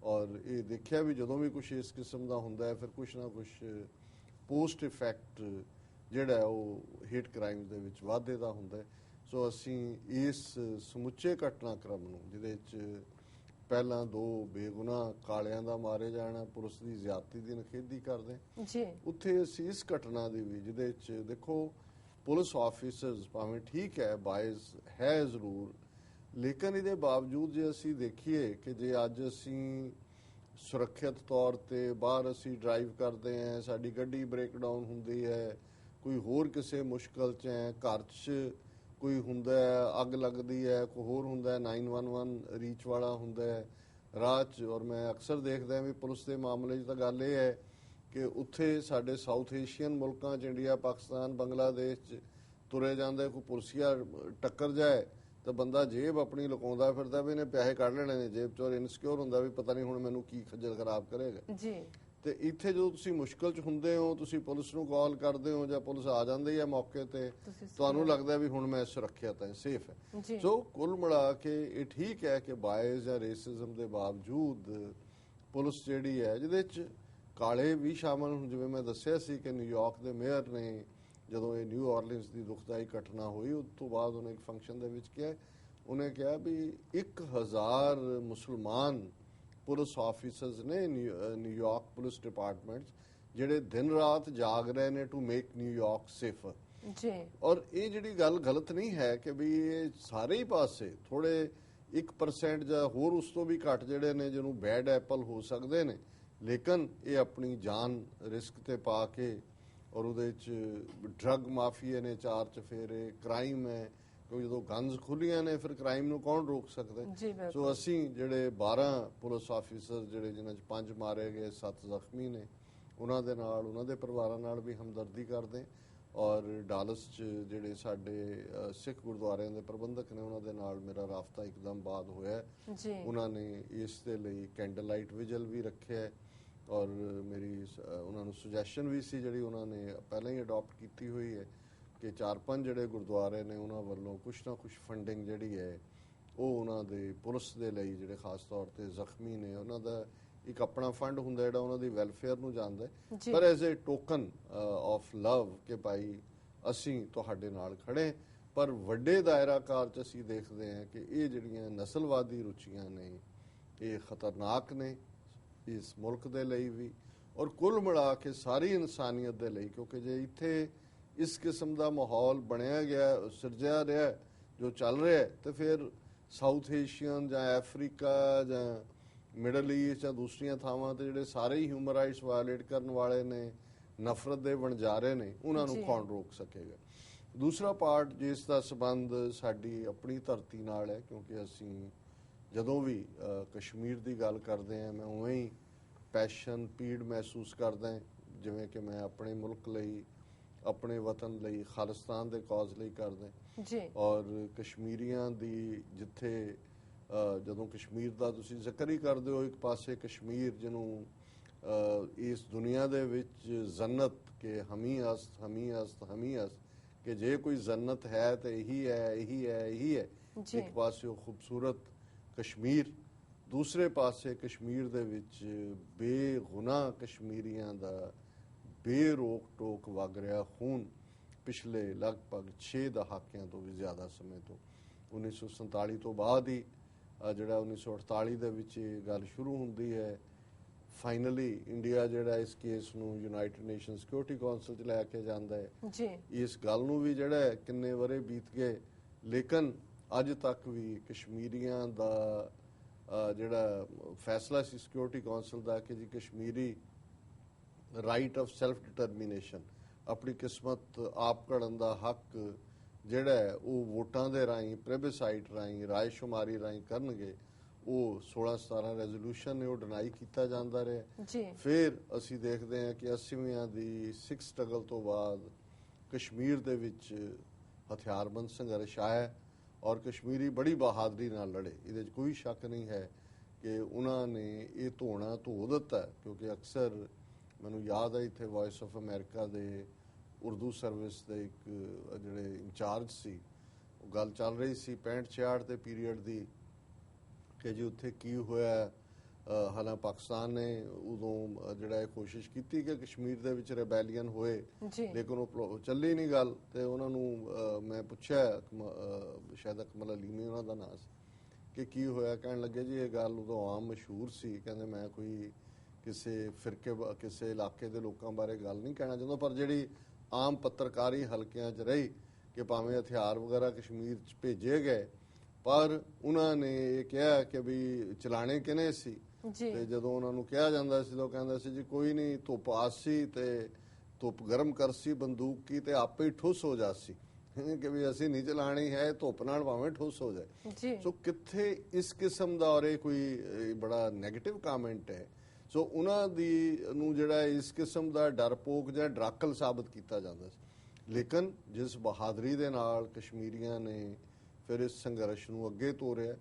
ਔਰ ਇਹ ਦੇਖਿਆ ਵੀ ਜਦੋਂ ਵੀ ਕੁਛ ਇਸ ਕਿਸਮ ਦਾ ਹੁੰਦਾ ਹੈ ਫਿਰ ਕੁਛ ਨਾ ਕੁਛ ਪੋਸਟ ਇਫੈਕਟ ਜਿਹੜਾ ਉਹ ਹੇਟ ਕ੍ਰਾਈਮ ਦੇ ਵਿੱਚ ਵਾਧੇ ਦਾ ਹੁੰਦਾ ਹੈ। ਸੋ ਅਸੀਂ ਇਸ ਸਮੁੱਚੇ ਘਟਨਾਕ੍ਰਮ ਨੂੰ, ਜਿਹਦੇ ਵਿੱਚ ਪਹਿਲਾਂ 2 ਬੇਗੁਨਾਹ ਕਾਲਿਆਂ ਦਾ ਮਾਰੇ ਜਾਣਾ, ਪੁਲਿਸ ਦੀ ਜ਼ਿਆਦਤੀ ਦੀ ਨਿਖੇਧੀ ਕਰਦੇ, ਉੱਥੇ ਅਸੀਂ ਇਸ ਘਟਨਾ ਦੀ ਵੀ, ਜਿਹਦੇ ਵਿੱਚ ਦੇਖੋ ਪੁਲਿਸ ਆਫੀਸਰਸ ਭਾਵੇਂ ਠੀਕ ਹੈ ਬਾਇਸ ਹੈ ਜ਼ਰੂਰ, ਲੇਕਿਨ ਇਹਦੇ ਬਾਵਜੂਦ ਜੇ ਅਸੀਂ ਦੇਖੀਏ ਕਿ ਜੇ ਅੱਜ ਅਸੀਂ ਸੁਰੱਖਿਅਤ ਤੌਰ ਤੇ ਬਾਹਰ ਅਸੀਂ ਡਰਾਈਵ ਕਰਦੇ ਹਾਂ, ਸਾਡੀ ਗੱਡੀ ਬ੍ਰੇਕਡਾਊਨ ਹੁੰਦੀ ਹੈ, ਕੋਈ ਹੋਰ ਕਿਸੇ ਮੁਸ਼ਕਲ 'ਚ ਹੈ, ਘਰ 'ਚ ਕੋਈ ਹੁੰਦਾ, ਅੱਗ ਲੱਗਦੀ ਹੈ, ਕੋਈ ਹੋਰ ਹੁੰਦਾ, 911 ਰੀਚ ਵਾਲਾ ਹੁੰਦਾ ਹੈ ਰਾਹ 'ਚ। ਔਰ ਮੈਂ ਅਕਸਰ ਦੇਖਦਾ ਵੀ ਪੁਲਿਸ ਦੇ ਮਾਮਲੇ 'ਚ ਤਾਂ ਗੱਲ ਇਹ ਹੈ ਕਿ ਉੱਥੇ ਸਾਡੇ ਸਾਊਥ ਏਸ਼ੀਅਨ ਮੁਲਕਾਂ 'ਚ, ਇੰਡੀਆ, ਪਾਕਿਸਤਾਨ, ਬੰਗਲਾਦੇਸ਼ 'ਚ ਤੁਰੇ ਜਾਂਦੇ, ਕੋਈ ਪੁਲਸੀਆ ਟੱਕਰ ਜਾਏ ਤਾਂ ਬੰਦਾ ਜੇਬ ਆਪਣੀ ਲੁਕਾਉਂਦਾ ਫਿਰਦਾ ਵੀ ਇਹਨੇ ਪੈਸੇ ਕੱਢ ਲੈਣੇ ਨੇ ਜੇਬ ਚੋਂ, ਇਨਸਿਕਿਉਰ ਹੁੰਦਾ ਵੀ ਪਤਾ ਨਹੀਂ ਹੁਣ ਮੈਨੂੰ ਕੀ ਖੱਜਲ ਖਰਾਬ ਕਰੇਗਾ ਜੀ। ਤੇ ਇੱਥੇ ਜਦੋਂ ਤੁਸੀਂ ਮੁਸ਼ਕਲ 'ਚ ਹੁੰਦੇ ਹੋ, ਤੁਸੀਂ ਪੁਲਿਸ ਨੂੰ ਕਾਲ ਕਰਦੇ ਹੋ ਜਾਂ ਪੁਲਿਸ ਆ ਜਾਂਦੀ ਹੈ ਮੌਕੇ ਤੇ, ਤੁਹਾਨੂੰ ਲੱਗਦਾ ਵੀ ਹੁਣ ਮੈਂ ਸੁਰੱਖਿਅਤ ਹਾਂ, ਸੇਫ ਹੈ। ਸੋ ਕੁੱਲ ਮਿਲਾ ਕੇ ਇਹ ਠੀਕ ਹੈ ਕਿ ਬਾਇਸ ਜਾਂ ਰੇਸਿਜ਼ਮ ਦੇ ਬਾਵਜੂਦ ਪੁਲਿਸ ਜਿਹੜੀ ਹੈ, ਜਿਹਦੇ 'ਚ ਕਾਲੇ ਵੀ ਸ਼ਾਮਲ ਹੁਣ, ਜਿਵੇਂ ਮੈਂ ਦੱਸਿਆ ਸੀ ਕਿ ਨਿਊਯਾਰਕ ਦੇ ਮੇਅਰ ਨੇ ਜਦੋਂ ਇਹ ਨਿਊ ਆਰਲੀਨਸ ਦੀ ਦੁਖਦਾਈ ਘਟਨਾ ਹੋਈ ਉਸ ਤੋਂ ਬਾਅਦ ਉਹਨੇ ਇੱਕ ਫੰਕਸ਼ਨ ਦੇ ਵਿੱਚ ਕਿਹਾ, ਉਹਨੇ ਕਿਹਾ ਵੀ 1000 ਮੁਸਲਮਾਨ ਪੁਲਿਸ ਆਫੀਸਰਸ ਨੇ ਨਿਊਯਾਰਕ ਪੁਲਿਸ ਡਿਪਾਰਟਮੈਂਟ ਜਿਹੜੇ ਦਿਨ ਰਾਤ ਜਾਗ ਰਹੇ ਨੇ ਟੂ ਮੇਕ ਨਿਊਯਾਰਕ ਸੇਫਰ ਜੀ। ਔਰ ਇਹ ਜਿਹੜੀ ਗੱਲ ਗਲਤ ਨਹੀਂ ਹੈ ਕਿ ਵੀ ਇਹ ਸਾਰੇ ਹੀ ਪਾਸੇ ਥੋੜੇ 1% ਜਾਂ ਹੋਰ ਉਸ ਤੋਂ ਵੀ ਘੱਟ ਜਿਹੜੇ ਨੇ ਜਿਹਨੂੰ ਬੈਡ ਐਪਲ ਹੋ ਸਕਦੇ ਨੇ, ਲੇਕਿਨ ਇਹ ਆਪਣੀ ਜਾਨ ਰਿਸਕ ਤੇ ਪਾ ਕੇ ਔਰ ਉਹਦੇ ਚ ਡਰੱਗ ਮਾਫੀਏ ਨੇ ਚਾਰ ਚਫੇਰੇ, ਕ੍ਰਾਈਮ ਹੈ, ਕਿਉਂਕਿ ਜਦੋਂ ਗਨਜ਼ ਖੁੱਲੀਆਂ ਨੇ ਫਿਰ ਕ੍ਰਾਈਮ ਨੂੰ ਕੌਣ ਰੋਕ ਸਕਦਾ। ਸੋ ਅਸੀਂ ਜਿਹੜੇ 12 ਪੁਲਿਸ ਆਫੀਸਰ ਜਿਹੜੇ ਜਿਨ੍ਹਾਂ 'ਚ 5 ਮਾਰੇ ਗਏ 7 ਜ਼ਖਮੀ ਨੇ, ਉਹਨਾਂ ਦੇ ਨਾਲ ਉਹਨਾਂ ਦੇ ਪਰਿਵਾਰਾਂ ਨਾਲ ਵੀ ਹਮਦਰਦੀ ਕਰਦੇ। ਔਰ ਡਾਲਸ 'ਚ ਜਿਹੜੇ ਸਾਡੇ ਸਿੱਖ ਗੁਰਦੁਆਰਿਆਂ ਦੇ ਪ੍ਰਬੰਧਕ ਨੇ ਉਹਨਾਂ ਦੇ ਨਾਲ ਮੇਰਾ ਰਾਬਤਾ ਇੱਕਦਮ ਬਾਅਦ ਹੋਇਆ। ਉਹਨਾਂ ਨੇ ਇਸ ਦੇ ਲਈ ਕੈਂਡਲ ਲਾਈਟ ਵਿਜਲ ਵੀ ਰੱਖਿਆ ਔਰ ਮੇਰੀ ਉਹਨਾਂ ਨੂੰ ਸੁਜੈਸ਼ਨ ਵੀ ਸੀ ਜਿਹੜੀ ਉਹਨਾਂ ਨੇ ਪਹਿਲਾਂ ਹੀ ਅਡਾਪਟ ਕੀਤੀ ਹੋਈ ਹੈ ਕਿ 4-5 ਜਿਹੜੇ ਗੁਰਦੁਆਰੇ ਨੇ ਉਹਨਾਂ ਵੱਲੋਂ ਕੁਛ ਨਾ ਕੁਛ ਫੰਡਿੰਗ ਜਿਹੜੀ ਹੈ ਉਹ ਉਹਨਾਂ ਦੇ ਪੁਲਿਸ ਦੇ ਲਈ ਜਿਹੜੇ ਖਾਸ ਤੌਰ ਤੇ ਜ਼ਖਮੀ ਨੇ ਉਹਨਾਂ ਦਾ ਇੱਕ ਆਪਣਾ ਫੰਡ ਹੁੰਦਾ ਜਿਹੜਾ ਉਹਨਾਂ ਦੀ ਵੈਲਫੇਅਰ ਨੂੰ ਜਾਂਦਾ ਹੈ, ਪਰ as a token of love ਕਿ ਭਾਈ ਅਸੀਂ ਤੁਹਾਡੇ ਨਾਲ ਖੜੇ। ਪਰ ਵੱਡੇ ਦਾਇਰਾਕਾਰ 'ਚ ਅਸੀਂ ਦੇਖਦੇ ਹਾਂ ਕਿ ਇਹ ਜਿਹੜੀਆਂ ਨਸਲਵਾਦੀ ਰੁਚੀਆਂ ਨੇ ਇਹ ਖਤਰਨਾਕ ਨੇ ਇਸ ਮੁਲਕ ਦੇ ਲਈ ਵੀ ਔਰ ਕੁੱਲ ਮਿਲਾ ਕੇ ਸਾਰੀ ਇਨਸਾਨੀਅਤ ਦੇ ਲਈ, ਕਿਉਂਕਿ ਜੇ ਇੱਥੇ ਇਸ ਕਿਸਮ ਦਾ ਮਾਹੌਲ ਬਣਿਆ ਗਿਆ ਸਿਰਜਿਆ ਰਿਹਾ ਜੋ ਚੱਲ ਰਿਹਾ ਤੇ ਫਿਰ ਸਾਊਥ ਏਸ਼ੀਅਨ ਜਾਂ ਅਫਰੀਕਾ ਜਾਂ ਮਿਡਲ ਈਸਟ ਜਾਂ ਦੂਸਰੀਆਂ ਥਾਵਾਂ ਤੇ ਜਿਹੜੇ ਸਾਰੇ ਹੀ ਹਿਊਮਨ ਰਾਈਟਸ ਵਾਇਲੇਟ ਕਰਨ ਵਾਲੇ ਨੇ, ਨਫ਼ਰਤ ਦੇ ਵਣਜਾਰੇ ਨੇ, ਉਹਨਾਂ ਨੂੰ ਕੌਣ ਰੋਕ ਸਕੇਗਾ। ਦੂਸਰਾ ਪਾਰਟ ਜਿਸ ਦਾ ਸੰਬੰਧ ਸਾਡੀ ਆਪਣੀ ਧਰਤੀ ਨਾਲ ਹੈ, ਕਿਉਂਕਿ ਅਸੀਂ ਜਦੋਂ ਵੀ ਕਸ਼ਮੀਰ ਦੀ ਗੱਲ ਕਰਦੇ ਹਾਂ ਮੈਂ ਉਵੇਂ ਹੀ ਪੈਸ਼ਨ ਪੀੜ ਮਹਿਸੂਸ ਕਰਦਾ ਜਿਵੇਂ ਕਿ ਮੈਂ ਆਪਣੇ ਮੁਲਕ ਲਈ, ਆਪਣੇ ਵਤਨ ਲਈ, ਖਾਲਿਸਤਾਨ ਦੇ ਕੌਜ਼ ਲਈ ਕਰਦਾ ਜੀ। ਔਰ ਕਸ਼ਮੀਰੀਆਂ ਦੀ ਜਿੱਥੇ ਜਦੋਂ ਕਸ਼ਮੀਰ ਦਾ ਤੁਸੀਂ ਜ਼ਿਕਰ ਹੀ ਕਰਦੇ ਹੋ, ਇੱਕ ਪਾਸੇ ਕਸ਼ਮੀਰ ਜਿਹਨੂੰ ਇਸ ਦੁਨੀਆ ਦੇ ਵਿੱਚ ਜੰਨਤ ਕਿ ਹਮੀ ਅਸਤ ਹਮੀ ਅਸਤ ਹਮੀ ਅਸਤ ਕਿ ਜੇ ਕੋਈ ਜੰਨਤ ਹੈ ਤਾਂ ਇਹੀ ਹੈ ਇਹੀ ਹੈ ਇਹੀ ਹੈ। ਇੱਕ ਪਾਸੇ ਉਹ ਖੂਬਸੂਰਤ ਕਸ਼ਮੀਰ, ਦੂਸਰੇ ਪਾਸੇ ਕਸ਼ਮੀਰ ਦੇ ਵਿੱਚ ਬੇਗੁਨਾਹ ਕਸ਼ਮੀਰੀਆਂ ਦਾ ਬੇਰੋਕ ਟੋਕ ਵਗ ਰਿਹਾ ਖੂਨ ਪਿਛਲੇ ਲਗਭਗ 6 ਦਹਾਕਿਆਂ ਤੋਂ ਵੀ ਜ਼ਿਆਦਾ ਸਮੇਂ ਤੋਂ। 1947 ਤੋਂ ਬਾਅਦ ਹੀ ਜਿਹੜਾ 1948 ਦੇ ਵਿੱਚ ਇਹ ਗੱਲ ਸ਼ੁਰੂ ਹੁੰਦੀ ਹੈ। ਫਾਈਨਲੀ ਇੰਡੀਆ ਜਿਹੜਾ ਇਸ ਕੇਸ ਨੂੰ ਯੂਨਾਈਟਿਡ ਨੇਸ਼ਨ ਸਿਕਿਉਰਿਟੀ ਕਾਉਂਸਲ 'ਚ ਲੈ ਕੇ ਜਾਂਦਾ ਹੈ ਜੀ। ਇਸ ਗੱਲ ਨੂੰ ਵੀ ਜਿਹੜਾ ਕਿੰਨੇ ਵਰੇ ਬੀਤ ਗਏ, ਲੇਕਿਨ ਅੱਜ ਤੱਕ ਵੀ ਕਸ਼ਮੀਰੀਆਂ ਦਾ ਜਿਹੜਾ ਫੈਸਲਾ ਸੀ ਸਿਕਿਉਰਿਟੀ ਕਾਉਂਸਲ ਦਾ ਕਿ ਜੀ Kashmiri right of self determination, ਆਪਣੀ ਕਿਸਮਤ ਆਪ ਘੜਨ ਦਾ ਹੱਕ ਜਿਹੜਾ ਹੈ ਉਹ ਵੋਟਾਂ ਦੇ ਰਾਹੀਂ, ਪ੍ਰੈਬਿਸਾਈਟ ਰਾਹੀਂ, ਰਾਏਸ਼ੁਮਾਰੀ ਰਾਹੀਂ ਕਰਨਗੇ, ਉਹ 16-17 ਰੈਜ਼ੋਲੂਸ਼ਨ ਨੇ ਉਹ ਡਿਨਾਈ ਕੀਤਾ ਜਾਂਦਾ ਰਿਹਾ। ਫਿਰ ਅਸੀਂ ਦੇਖਦੇ ਹਾਂ ਕਿ 80ਵੀਂ ਦੀ ਸਿੱਖ ਸਟਰਗਲ ਤੋਂ ਬਾਅਦ ਕਸ਼ਮੀਰ ਦੇ ਵਿੱਚ ਹਥਿਆਰਬੰਦ ਸੰਘਰਸ਼ ਆਇਆ ਔਰ ਕਸ਼ਮੀਰੀ ਬੜੀ ਬਹਾਦਰੀ ਨਾਲ ਲੜੇ। ਇਹਦੇ 'ਚ ਕੋਈ ਸ਼ੱਕ ਨਹੀਂ ਹੈ ਕਿ ਉਹਨਾਂ ਨੇ ਇਹ ਧੋਣਾ ਧੋ ਦਿੱਤਾ, ਕਿਉਂਕਿ ਅਕਸਰ ਮੈਨੂੰ ਯਾਦ ਹੈ ਇੱਥੇ ਵੌਇਸ ਆਫ ਅਮਰੀਕਾ ਦੇ ਉਰਦੂ ਸਰਵਿਸ ਦੇ ਇੱਕ ਜਿਹੜੇ ਇੰਚਾਰਜ ਸੀ, ਉਹ ਗੱਲ ਚੱਲ ਰਹੀ ਸੀ 65-66 ਦੇ ਪੀਰੀਅਡ ਦੀ ਕਿ ਜੀ ਉੱਥੇ ਕੀ ਹੋਇਆ। ਹਾਲਾਂ ਪਾਕਿਸਤਾਨ ਨੇ ਉਦੋਂ ਜਿਹੜਾ ਇਹ ਕੋਸ਼ਿਸ਼ ਕੀਤੀ ਕਿ ਕਸ਼ਮੀਰ ਦੇ ਵਿੱਚ ਰਿਬੈਲੀਅਨ ਹੋਏ, ਲੇਕਿਨ ਉਹ ਚੱਲੀ ਨਹੀਂ ਗੱਲ। ਤੇ ਉਹਨਾਂ ਨੂੰ ਮੈਂ ਪੁੱਛਿਆ, ਸ਼ਾਇਦ ਅਕਮਲ ਅਲੀਮੀ ਉਹਨਾਂ ਦਾ ਨਾਂ ਸੀ, ਕਿ ਕੀ ਹੋਇਆ। ਕਹਿਣ ਲੱਗੇ ਜੀ ਇਹ ਗੱਲ ਉਦੋਂ ਆਮ ਮਸ਼ਹੂਰ ਸੀ, ਕਹਿੰਦੇ ਮੈਂ ਕੋਈ ਕਿਸੇ ਫਿਰਕੇ ਕਿਸੇ ਇਲਾਕੇ ਦੇ ਲੋਕਾਂ ਬਾਰੇ ਗੱਲ ਨਹੀਂ ਕਹਿਣਾ ਚਾਹੁੰਦਾ, ਪਰ ਜਿਹੜੀ ਆਮ ਪੱਤਰਕਾਰੀ ਹਲਕਿਆਂ 'ਚ ਰਹੀ ਕਿ ਭਾਵੇਂ ਹਥਿਆਰ ਵਗੈਰਾ ਕਸ਼ਮੀਰ 'ਚ ਭੇਜੇ ਗਏ, ਪਰ ਉਹਨਾਂ ਨੇ ਇਹ ਕਿਹਾ ਕਿ ਵੀ ਚਲਾਣੇ ਕਿਨੇ ਸੀ। ਤੇ ਜਦੋਂ ਉਹਨਾਂ ਨੂੰ ਕਿਹਾ ਜਾਂਦਾ ਸੀ ਤਾਂ ਉਹ ਕਹਿੰਦਾ ਸੀ ਜੀ ਕੋਈ ਨਹੀਂ, ਧੁੱਪ ਆਸੀ ਤੇ ਧੁੱਪ ਗਰਮ ਕਰਸੀ ਬੰਦੂਕ ਕੀ ਤੇ ਆਪੇ ਹੀ ਠੁੱਸ ਹੋ ਜਾਸੀ, ਕਿ ਵੀ ਅਸੀਂ ਨਹੀਂ ਚਲਾਣੀ ਹੈ, ਧੁੱਪ ਨਾਲ ਭਾਵੇਂ ਠੁੱਸ ਹੋ ਜਾਏ। ਸੋ ਕਿੱਥੇ ਇਸ ਕਿਸਮ ਦਾ, ਔਰ ਇਹ ਕੋਈ ਬੜਾ ਨੈਗੇਟਿਵ ਕਾਮੈਂਟ ਹੈ। ਸੋ ਉਹਨਾਂ ਦੀ ਨੂੰ ਜਿਹੜਾ ਇਸ ਕਿਸਮ ਦਾ ਡਰਪੋਕ ਜਾਂ ਡਰਾਕਲ ਸਾਬਤ ਕੀਤਾ ਜਾਂਦਾ ਸੀ, ਲੇਕਿਨ ਜਿਸ ਬਹਾਦਰੀ ਦੇ ਨਾਲ ਕਸ਼ਮੀਰੀਆਂ ਨੇ ਫਿਰ ਇਸ ਸੰਘਰਸ਼ ਨੂੰ ਅੱਗੇ ਤੋਰਿਆ।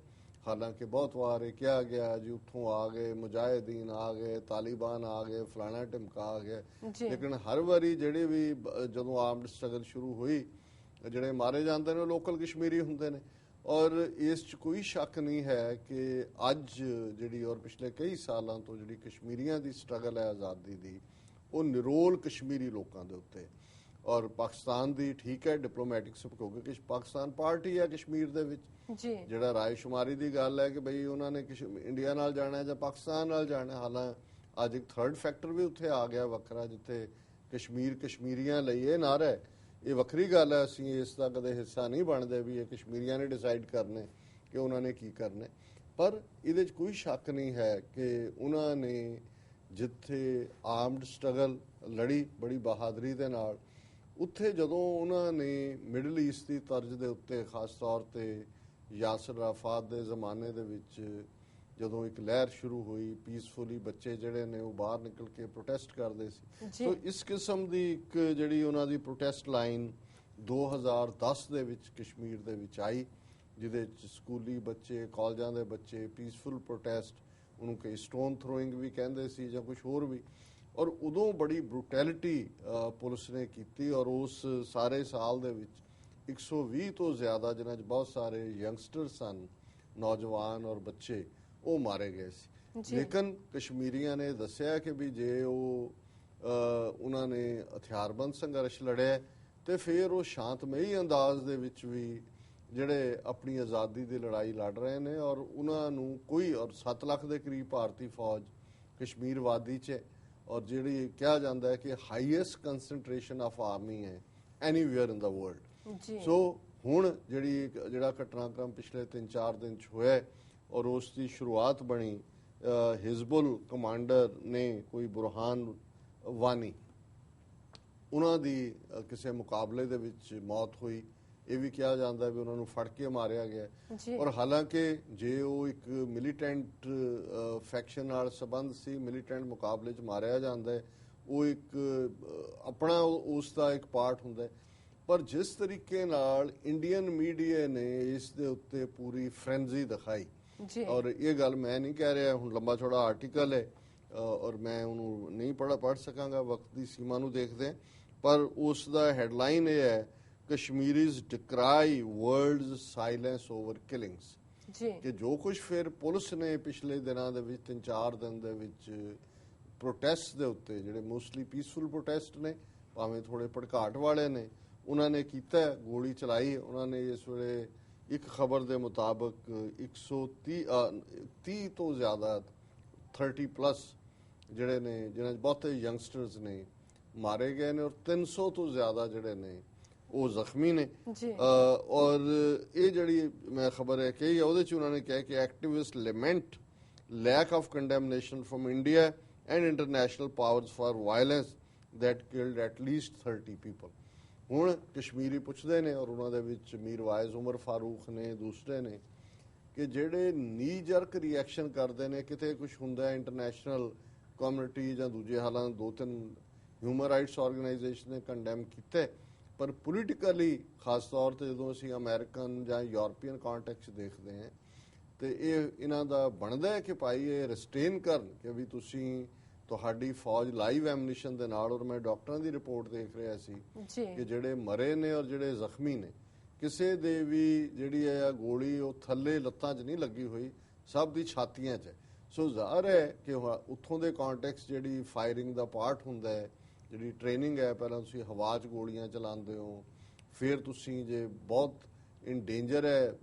ਹਾਲਾਂਕਿ ਬਹੁਤ ਵਾਰ ਇਹ ਕਿਹਾ ਗਿਆ ਜੀ ਉੱਥੋਂ ਆ ਗਏ ਮੁਜਾਹਿਦੀਨ, ਆ ਗਏ ਤਾਲਿਬਾਨ, ਆ ਗਏ ਫਲਾਣਾ ਢਿਮਕਾ ਆ ਗਿਆ, ਲੇਕਿਨ ਹਰ ਵਾਰੀ ਜਿਹੜੇ ਵੀ ਜਦੋਂ ਆਰਮਡ ਸਟਰਗਲ ਸ਼ੁਰੂ ਹੋਈ ਜਿਹੜੇ ਮਾਰੇ ਜਾਂਦੇ ਨੇ ਉਹ ਲੋਕਲ ਕਸ਼ਮੀਰੀ ਹੁੰਦੇ ਨੇ। ਔਰ ਇਸ 'ਚ ਕੋਈ ਸ਼ੱਕ ਨਹੀਂ ਹੈ ਕਿ ਅੱਜ ਜਿਹੜੀ ਔਰ ਪਿਛਲੇ ਕਈ ਸਾਲਾਂ ਤੋਂ ਜਿਹੜੀ ਕਸ਼ਮੀਰੀਆਂ ਦੀ ਸਟਰਗਲ ਹੈ ਆਜ਼ਾਦੀ ਦੀ, ਉਹ ਨਿਰੋਲ ਕਸ਼ਮੀਰੀ ਲੋਕਾਂ ਦੇ ਉੱਤੇ। ਔਰ ਪਾਕਿਸਤਾਨ ਦੀ ਠੀਕ ਹੈ ਡਿਪਲੋਮੈਟਿਕ ਸਪੋਰਟ, ਕਿਉਂਕਿ ਪਾਕਿਸਤਾਨ ਪਾਰਟੀ ਹੈ ਕਸ਼ਮੀਰ ਦੇ ਵਿੱਚ ਜੀ, ਜਿਹੜਾ ਰਾਏਸ਼ੁਮਾਰੀ ਦੀ ਗੱਲ ਹੈ ਕਿ ਬਈ ਉਹਨਾਂ ਨੇ ਇੰਡੀਆ ਨਾਲ ਜਾਣਾ ਜਾਂ ਪਾਕਿਸਤਾਨ ਨਾਲ ਜਾਣਾ। ਹਾਲਾਂ ਅੱਜ ਇੱਕ ਥਰਡ ਫੈਕਟਰ ਵੀ ਉੱਥੇ ਆ ਗਿਆ ਵੱਖਰਾ, ਜਿੱਥੇ ਕਸ਼ਮੀਰ ਕਸ਼ਮੀਰੀਆਂ ਲਈ ਇਹ ਨਾਰਾ ਹੈ। ਇਹ ਵੱਖਰੀ ਗੱਲ ਹੈ, ਅਸੀਂ ਇਸ ਦਾ ਕਦੇ ਹਿੱਸਾ ਨਹੀਂ ਬਣਦੇ ਵੀ ਇਹ ਕਸ਼ਮੀਰੀਆਂ ਨੇ ਡਿਸਾਈਡ ਕਰਨੇ ਕਿ ਉਹਨਾਂ ਨੇ ਕੀ ਕਰਨਾ, ਪਰ ਇਹਦੇ 'ਚ ਕੋਈ ਸ਼ੱਕ ਨਹੀਂ ਹੈ ਕਿ ਉਹਨਾਂ ਨੇ ਜਿੱਥੇ ਆਰਮਡ ਸਟਰਗਲ ਲੜੀ ਬੜੀ ਬਹਾਦਰੀ ਦੇ ਨਾਲ, ਉੱਥੇ ਜਦੋਂ ਉਹਨਾਂ ਨੇ ਮਿਡਲ ਈਸਟ ਦੀ ਤਰਜ਼ ਦੇ ਉੱਤੇ ਖਾਸ ਤੌਰ ਤੇ ਯਾਸਰ ਅਰਾਫਾਤ ਦੇ ਜ਼ਮਾਨੇ ਦੇ ਵਿੱਚ ਜਦੋਂ ਇੱਕ ਲਹਿਰ ਸ਼ੁਰੂ ਹੋਈ ਪੀਸਫੁਲੀ, ਬੱਚੇ ਜਿਹੜੇ ਨੇ ਉਹ ਬਾਹਰ ਨਿਕਲ ਕੇ ਪ੍ਰੋਟੈਸਟ ਕਰਦੇ ਸੀ। ਸੋ ਇਸ ਕਿਸਮ ਦੀ ਇੱਕ ਜਿਹੜੀ ਉਹਨਾਂ ਦੀ ਪ੍ਰੋਟੈਸਟ ਲਾਈਨ 2010 ਦੇ ਵਿੱਚ ਕਸ਼ਮੀਰ ਦੇ ਵਿੱਚ ਆਈ, ਜਿਹਦੇ ਵਿੱਚ ਸਕੂਲੀ ਬੱਚੇ, ਕਾਲਜਾਂ ਦੇ ਬੱਚੇ ਪੀਸਫੁਲ ਪ੍ਰੋਟੈਸਟ, ਉਹਨੂੰ ਕਈ ਸਟੋਨ ਥਰੋਇੰਗ ਵੀ ਕਹਿੰਦੇ ਸੀ ਜਾਂ ਕੁਝ ਹੋਰ ਵੀ, ਔਰ ਉਦੋਂ ਬੜੀ ਬਰੂਟੈਲਿਟੀ ਪੁਲਿਸ ਨੇ ਕੀਤੀ। ਔਰ ਉਸ ਸਾਰੇ ਸਾਲ ਦੇ ਵਿੱਚ 120 ਤੋਂ ਜ਼ਿਆਦਾ ਜਿਨ੍ਹਾਂ 'ਚ ਬਹੁਤ ਸਾਰੇ ਯੰਗਸਟਰ ਸਨ, ਨੌਜਵਾਨ ਔਰ ਬੱਚੇ, ਉਹ ਮਾਰੇ ਗਏ ਸੀ। ਲੇਕਿਨ ਕਸ਼ਮੀਰੀਆਂ ਨੇ ਦੱਸਿਆ ਕਿ ਵੀ ਜੇ ਉਹਨਾਂ ਨੇ ਹਥਿਆਰਬੰਦ ਸੰਘਰਸ਼ ਲੜਿਆ ਤੇ ਫਿਰ ਉਹ ਸ਼ਾਂਤਮਈ ਅੰਦਾਜ਼ ਦੇ ਵਿੱਚ ਵੀ ਜਿਹੜੇ ਆਪਣੀ ਆਜ਼ਾਦੀ ਦੀ ਲੜਾਈ ਲੜ ਰਹੇ ਨੇ। ਔਰ ਉਹਨਾਂ ਨੂੰ ਕੋਈ ਔਰ 7 ਲੱਖ ਦੇ ਕਰੀਬ ਭਾਰਤੀ ਫੌਜ ਕਸ਼ਮੀਰ ਵਾਦੀ 'ਚ, ਔਰ ਜਿਹੜੀ ਕਿਹਾ ਜਾਂਦਾ ਹੈ ਕਿ ਹਾਈਐਸਟ ਕੰਸੈਂਟਰੇਸ਼ਨ ਆਫ ਆਰਮੀ ਹੈ ਐਨੀਵੇਅਰ ਇਨ ਦਾ ਵਰਲਡ। ਸੋ ਹੁਣ ਜਿਹੜਾ ਘਟਨਾਕ੍ਰਮ ਪਿਛਲੇ 3-4 ਦਿਨ 'ਚ ਹੋਇਆ ਔਰ ਉਸ ਦੀ ਸ਼ੁਰੂਆਤ ਬਣੀ ਹਿਜ਼ਬੁਲ ਕਮਾਂਡਰ ਨੇ ਕੋਈ ਬੁਰਹਾਨ ਵਾਨੀ, ਉਹਨਾਂ ਦੀ ਕਿਸੇ ਮੁਕਾਬਲੇ ਦੇ ਵਿੱਚ ਮੌਤ ਹੋਈ। ਇਹ ਵੀ ਕਿਹਾ ਜਾਂਦਾ ਵੀ ਉਹਨਾਂ ਨੂੰ ਫੜ ਕੇ ਮਾਰਿਆ ਗਿਆ। ਔਰ ਹਾਲਾਂਕਿ ਜੇ ਉਹ ਇੱਕ ਮਿਲੀਟੈਂਟ ਫੈਕਸ਼ਨ ਨਾਲ ਸੰਬੰਧ ਸੀ, ਮਿਲੀਟੈਂਟ ਮੁਕਾਬਲੇ 'ਚ ਮਾਰਿਆ ਜਾਂਦਾ ਹੈ, ਉਹ ਇੱਕ ਆਪਣਾ ਉਸ ਦਾ ਇੱਕ ਪਾਰਟ ਹੁੰਦਾ ਹੈ। ਪਰ ਜਿਸ ਤਰੀਕੇ ਨਾਲ ਇੰਡੀਅਨ ਮੀਡੀਆ ਨੇ ਇਸ ਦੇ ਉੱਤੇ ਪੂਰੀ ਫਰੈਂਜ਼ੀ ਦਿਖਾਈ, ਔਰ ਇਹ ਗੱਲ ਮੈਂ ਨਹੀਂ ਕਹਿ ਰਿਹਾ, ਹੁਣ ਲੰਬਾ ਚੌੜਾ ਆਰਟੀਕਲ ਹੈ ਔਰ ਮੈਂ ਉਹਨੂੰ ਨਹੀਂ ਪੜ੍ਹ ਸਕਾਂਗਾ ਵਕਤ ਦੀ ਸੀਮਾ ਨੂੰ ਦੇਖਦੇ, ਪਰ ਉਸ ਦਾ ਹੈਡਲਾਈਨ ਇਹ ਹੈ ਕਸ਼ਮੀਰੀਜ਼ ਡਿਕਰਾਈ ਵਰਲਡਜ਼ ਸਾਇਲੈਂਸ ਓਵਰ ਕਿਲਿੰਗਸ। ਕਿ ਜੋ ਕੁਝ ਫਿਰ ਪੁਲਿਸ ਨੇ ਪਿਛਲੇ ਦਿਨਾਂ ਦੇ ਵਿੱਚ 3-4 ਦਿਨ ਦੇ ਵਿੱਚ ਪ੍ਰੋਟੈਸਟ ਦੇ ਉੱਤੇ, ਜਿਹੜੇ ਮੋਸਟਲੀ ਪੀਸਫੁਲ ਪ੍ਰੋਟੈਸਟ ਨੇ, ਭਾਵੇਂ ਥੋੜੇ ਭੜਕਾਟ ਵਾਲੇ ਨੇ, ਉਹਨਾਂ ਨੇ ਕੀਤਾ, ਗੋਲੀ ਚਲਾਈ। ਉਹਨਾਂ ਨੇ ਇਸ ਵੇਲੇ ਇੱਕ ਖਬਰ ਦੇ ਮੁਤਾਬਕ 130 ਤੋਂ ਜ਼ਿਆਦਾ 30+ ਜਿਹੜੇ ਨੇ, ਜਿਨ੍ਹਾਂ 'ਚ ਬਹੁਤੇ ਯੰਗਸਟਰਸ ਨੇ, ਮਾਰੇ ਗਏ ਨੇ ਔਰ 300 ਤੋਂ ਜ਼ਿਆਦਾ ਜਿਹੜੇ ਨੇ ਉਹ ਜ਼ਖਮੀ ਨੇ। ਔਰ ਇਹ ਜਿਹੜੀ ਮੈਂ ਖਬਰ ਹੈ ਕਿ ਉਹਦੇ 'ਚ ਉਹਨਾਂ ਨੇ ਕਿਹਾ ਕਿ activist lament lack of condemnation from India and international powers for violence that killed at least 30 people. ਹੁਣ ਕਸ਼ਮੀਰੀ ਪੁੱਛਦੇ ਨੇ, ਔਰ ਉਹਨਾਂ ਦੇ ਵਿੱਚ ਮੀਰ ਵਾਇਜ਼ ਉਮਰ ਫਾਰੂਕ ਨੇ, ਦੂਸਰੇ ਨੇ, ਕਿ ਜਿਹੜੇ ਨੀ ਜਰਕ ਰਿਐਕਸ਼ਨ ਕਰਦੇ ਨੇ, ਕਿਤੇ ਕੁਝ ਹੁੰਦਾ ਇੰਟਰਨੈਸ਼ਨਲ ਕਮਿਊਨਿਟੀ ਜਾਂ ਦੂਜੇ ਹਾਲਾਂ 2-3 ਹਿਊਮਨ ਰਾਈਟਸ ਆਰਗੇਨਾਈਜੇਸ਼ਨ ਨੇ ਕੰਡੈਮ ਕੀਤੇ, ਪਰ ਪੋਲੀਟੀਕਲੀ ਖਾਸ ਤੌਰ ਤੇ ਜਦੋਂ ਅਸੀਂ ਅਮਰੀਕਨ ਜਾਂ ਯੂਰਪੀਅਨ ਕੰਟੈਕਸਟ ਦੇਖਦੇ ਹਾਂ ਤੇ ਇਹਨਾਂ ਦਾ ਬਣਦਾ ਹੈ ਕਿ ਭਾਈ ਇਹ ਰਿਸਟੇਨ ਕਰਨ ਕਿ ਵੀ ਤੁਸੀਂ ਤੁਹਾਡੀ ਫੌਜ ਲਾਈਵ ਐਮਨੀਸ਼ਨ ਦੇ ਨਾਲ, ਔਰ ਮੈਂ ਡਾਕਟਰਾਂ ਦੀ ਰਿਪੋਰਟ ਦੇਖ ਰਿਹਾ ਸੀ ਕਿ ਜਿਹੜੇ ਮਰੇ ਨੇ ਔਰ ਜਿਹੜੇ ਜ਼ਖਮੀ ਨੇ, ਕਿਸੇ ਦੇ ਵੀ ਜਿਹੜੀ ਹੈ ਗੋਲੀ ਉਹ ਥੱਲੇ ਲੱਤਾਂ 'ਚ ਨਹੀਂ ਲੱਗੀ ਹੋਈ, ਸਭ ਦੀ ਛਾਤੀਆਂ 'ਚ ਹੈ। ਸੋ ਜ਼ਾਹਰ ਹੈ ਕਿ ਉੱਥੋਂ ਦੇ ਕੰਟੈਕਸਟ ਜਿਹੜੀ ਫਾਇਰਿੰਗ ਦਾ ਪਾਰਟ ਹੁੰਦਾ ਹੈ, ਜਿਹੜੀ ਟ੍ਰੇਨਿੰਗ ਹੈ, ਪਹਿਲਾਂ ਤੁਸੀਂ ਹਵਾ 'ਚ ਗੋਲੀਆਂ ਚਲਾਉਂਦੇ ਹੋ, ਫਿਰ ਤੁਸੀਂ ਜੇ ਬਹੁਤ ਇਨ ਡੇਂਜਰ ਹੈ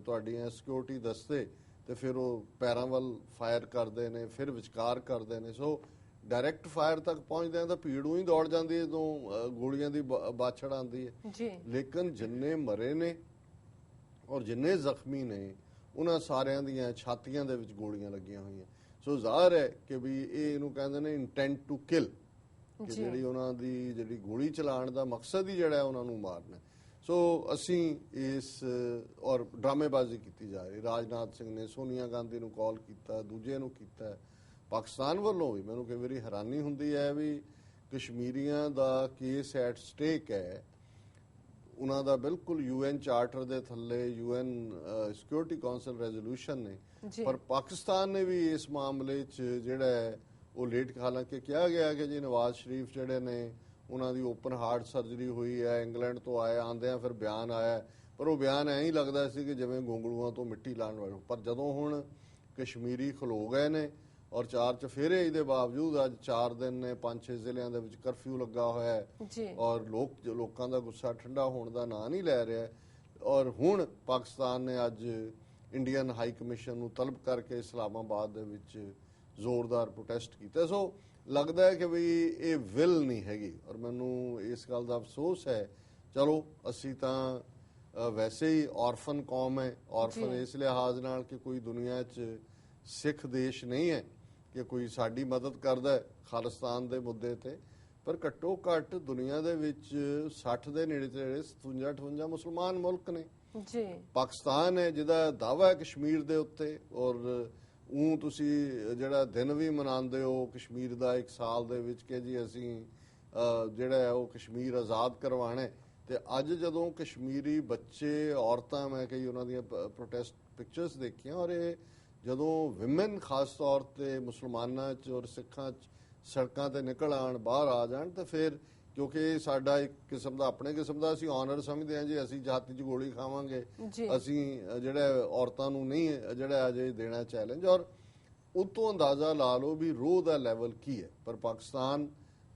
ਤੁਹਾਡੀਆਂ ਸਿਕਿਉਰਿਟੀ ਦਸਤੇ, ਤੇ ਫਿਰ ਉਹ ਪੈਰਾਂ ਵੱਲ ਫਾਇਰ ਕਰਦੇ ਨੇ, ਫਿਰ ਵਿਚਕਾਰ ਕਰਦੇ ਨੇ। ਸੋ ਡਾਇਰੈਕਟ ਫਾਇਰ ਤੱਕ ਪਹੁੰਚਦੇ ਤਾਂ ਭੀੜ ਹੀ ਦੌੜ ਜਾਂਦੀ ਹੈ ਜਦੋਂ ਗੋਲੀਆਂ ਦੀ ਬਾਛੜ ਆਉਂਦੀ ਹੈ। ਲੇਕਿਨ ਜਿੰਨੇ ਮਰੇ ਨੇ ਔਰ ਜਿੰਨੇ ਜ਼ਖਮੀ ਨੇ, ਉਹਨਾਂ ਸਾਰਿਆਂ ਦੀਆਂ ਛਾਤੀਆਂ ਦੇ ਵਿੱਚ ਗੋਲੀਆਂ ਲੱਗੀਆਂ ਹੋਈਆਂ। ਸੋ ਜ਼ਾਹਰ ਹੈ ਕਿ ਵੀ ਇਹ ਇਹਨੂੰ ਕਹਿੰਦੇ ਨੇ ਇੰਟੈਂਟ ਟੂ ਕਿਲ, ਕਿ ਜਿਹੜੀ ਉਹਨਾਂ ਦੀ ਜਿਹੜੀ ਗੋਲੀ ਚਲਾਉਣ ਦਾ ਮਕਸਦ ਹੀ ਜਿਹੜਾ ਉਹਨਾਂ ਨੂੰ ਮਾਰਨਾ। ਸੋ ਅਸੀਂ ਇਸ ਔਰ ਡਰਾਮੇਬਾਜ਼ੀ ਕੀਤੀ ਜਾ ਰਹੀ। ਰਾਜਨਾਥ ਸਿੰਘ ਨੇ ਸੋਨੀਆ ਗਾਂਧੀ ਨੂੰ ਕਾਲ ਕੀਤਾ, ਦੂਜੇ ਨੂੰ ਕੀਤਾ, ਪਾਕਿਸਤਾਨ ਵੱਲੋਂ ਵੀ। ਮੈਨੂੰ ਕਈ ਵਾਰੀ ਹੈਰਾਨੀ ਹੁੰਦੀ ਹੈ ਵੀ ਕਸ਼ਮੀਰੀਆਂ ਦਾ ਕੇਸ ਐਟ ਸਟੇਕ ਹੈ, ਉਹਨਾਂ ਦਾ ਬਿਲਕੁਲ UN ਚਾਰਟਰ ਦੇ ਥੱਲੇ UN ਸਿਕਿਉਰਿਟੀ ਕਾਉਂਸਲ ਰੈਜ਼ੋਲੂਸ਼ਨ ਨੇ, ਪਰ ਪਾਕਿਸਤਾਨ ਨੇ ਵੀ ਇਸ ਮਾਮਲੇ 'ਚ ਜਿਹੜਾ ਹੈ ਉਹ ਲੇਟ, ਹਾਲਾਂਕਿ ਕਿਹਾ ਗਿਆ ਕਿ ਜੀ ਨਵਾਜ਼ ਸ਼ਰੀਫ ਜਿਹੜੇ ਨੇ ਉਹਨਾਂ ਦੀ ਓਪਨ ਹਾਰਟ ਸਰਜਰੀ ਹੋਈ ਹੈ, ਇੰਗਲੈਂਡ ਤੋਂ ਆਏ, ਆਉਂਦਿਆਂ ਫਿਰ ਬਿਆਨ ਆਇਆ, ਪਰ ਉਹ ਬਿਆਨ ਐਂ ਹੀ ਲੱਗਦਾ ਸੀ ਕਿ ਜਿਵੇਂ ਗੋਂਗਲੂਆਂ ਤੋਂ ਮਿੱਟੀ ਲਾਉਣ ਵਾਲੇ। ਪਰ ਜਦੋਂ ਹੁਣ ਕਸ਼ਮੀਰੀ ਖਲੋ ਗਏ ਨੇ ਔਰ 4 ਚਫੇਰੇ ਦੇ ਬਾਵਜੂਦ ਅੱਜ 4 ਦਿਨ ਨੇ 5-6 ਜ਼ਿਲ੍ਹਿਆਂ ਦੇ ਵਿੱਚ ਕਰਫਿਊ ਲੱਗਾ ਹੋਇਆ ਹੈ ਔਰ ਲੋਕਾਂ ਦਾ ਗੁੱਸਾ ਠੰਡਾ ਹੋਣ ਦਾ ਨਾਂ ਨਹੀਂ ਲੈ ਰਿਹਾ। ਔਰ ਹੁਣ ਪਾਕਿਸਤਾਨ ਨੇ ਅੱਜ ਇੰਡੀਅਨ ਹਾਈ ਕਮਿਸ਼ਨ ਨੂੰ ਤਲਬ ਕਰਕੇ ਇਸਲਾਮਾਬਾਦ ਦੇ ਵਿੱਚ ਜ਼ੋਰਦਾਰ ਪ੍ਰੋਟੈਸਟ ਕੀਤਾ। ਸੋ ਲੱਗਦਾ ਹੈ ਕਿ ਵੀ ਇਹ ਵਿਲ ਨਹੀਂ ਹੈਗੀ ਔਰ ਮੈਨੂੰ ਇਸ ਗੱਲ ਦਾ ਅਫਸੋਸ ਹੈ। ਚਲੋ ਅਸੀਂ ਤਾਂ ਵੈਸੇ ਹੀ ਔਰਫਨ ਕੌਮ ਹੈ, ਔਰਫਨ ਇਸ ਲਿਹਾਜ਼ ਨਾਲ ਕਿ ਕੋਈ ਦੁਨੀਆ 'ਚ ਸਿੱਖ ਦੇਸ਼ ਨਹੀਂ ਹੈ ਕਿ ਕੋਈ ਸਾਡੀ ਮਦਦ ਕਰਦਾ ਖਾਲਿਸਤਾਨ ਦੇ ਮੁੱਦੇ ਤੇ, ਪਰ ਘੱਟੋ ਘੱਟ ਦੁਨੀਆ ਦੇ ਵਿੱਚ 60 ਦੇ ਨੇੜੇ ਤੇੜੇ 57-58 ਮੁਸਲਮਾਨ ਮੁਲਕ ਨੇ। ਪਾਕਿਸਤਾਨ ਹੈ ਜਿਹਦਾ ਦਾਅਵਾ ਹੈ ਕਸ਼ਮੀਰ ਦੇ ਉੱਤੇ, ਔਰ ਤੁਸੀਂ ਜਿਹੜਾ ਦਿਨ ਵੀ ਮਨਾਉਂਦੇ ਹੋ ਕਸ਼ਮੀਰ ਦਾ 1 ਸਾਲ ਦੇ ਵਿੱਚ ਕਿ ਜੀ ਅਸੀਂ ਜਿਹੜਾ ਹੈ ਉਹ ਕਸ਼ਮੀਰ ਆਜ਼ਾਦ ਕਰਵਾਉਣਾ, ਤੇ ਅੱਜ ਜਦੋਂ ਕਸ਼ਮੀਰੀ ਬੱਚੇ, ਔਰਤਾਂ, ਮੈਂ ਕਈ ਉਹਨਾਂ ਦੀਆਂ ਪ੍ਰੋਟੈਸਟ ਪਿਕਚਰਸ ਦੇਖੀਆਂ, ਔਰ ਇਹ ਜਦੋਂ ਵਿਮਨ ਖਾਸ ਤੌਰ ਤੇ ਮੁਸਲਮਾਨਾਂ 'ਚ ਔਰ ਸਿੱਖਾਂ 'ਚ ਸੜਕਾਂ ਤੇ ਨਿਕਲ ਆਉਣ, ਬਾਹਰ ਆ ਜਾਣ, ਤਾਂ ਫਿਰ ਕਿਉਂਕਿ ਸਾਡਾ ਇੱਕ ਕਿਸਮ ਦਾ ਆਪਣੇ ਕਿਸਮ ਦਾ ਅਸੀਂ ਆਨਰ ਸਮਝਦੇ ਹਾਂ ਜੀ, ਅਸੀਂ ਜਾਤੀ 'ਚ ਗੋਲੀ ਖਾਵਾਂਗੇ, ਅਸੀਂ ਜਿਹੜਾ ਔਰਤਾਂ ਨੂੰ ਨਹੀਂ ਜਿਹੜਾ ਅਜੇ ਦੇਣਾ ਚੈਲੰਜ, ਔਰ ਉਤੋਂ ਅੰਦਾਜ਼ਾ ਲਾ ਲਓ ਵੀ ਰੋਹ ਦਾ ਲੈਵਲ ਕੀ ਹੈ। ਪਰ ਪਾਕਿਸਤਾਨ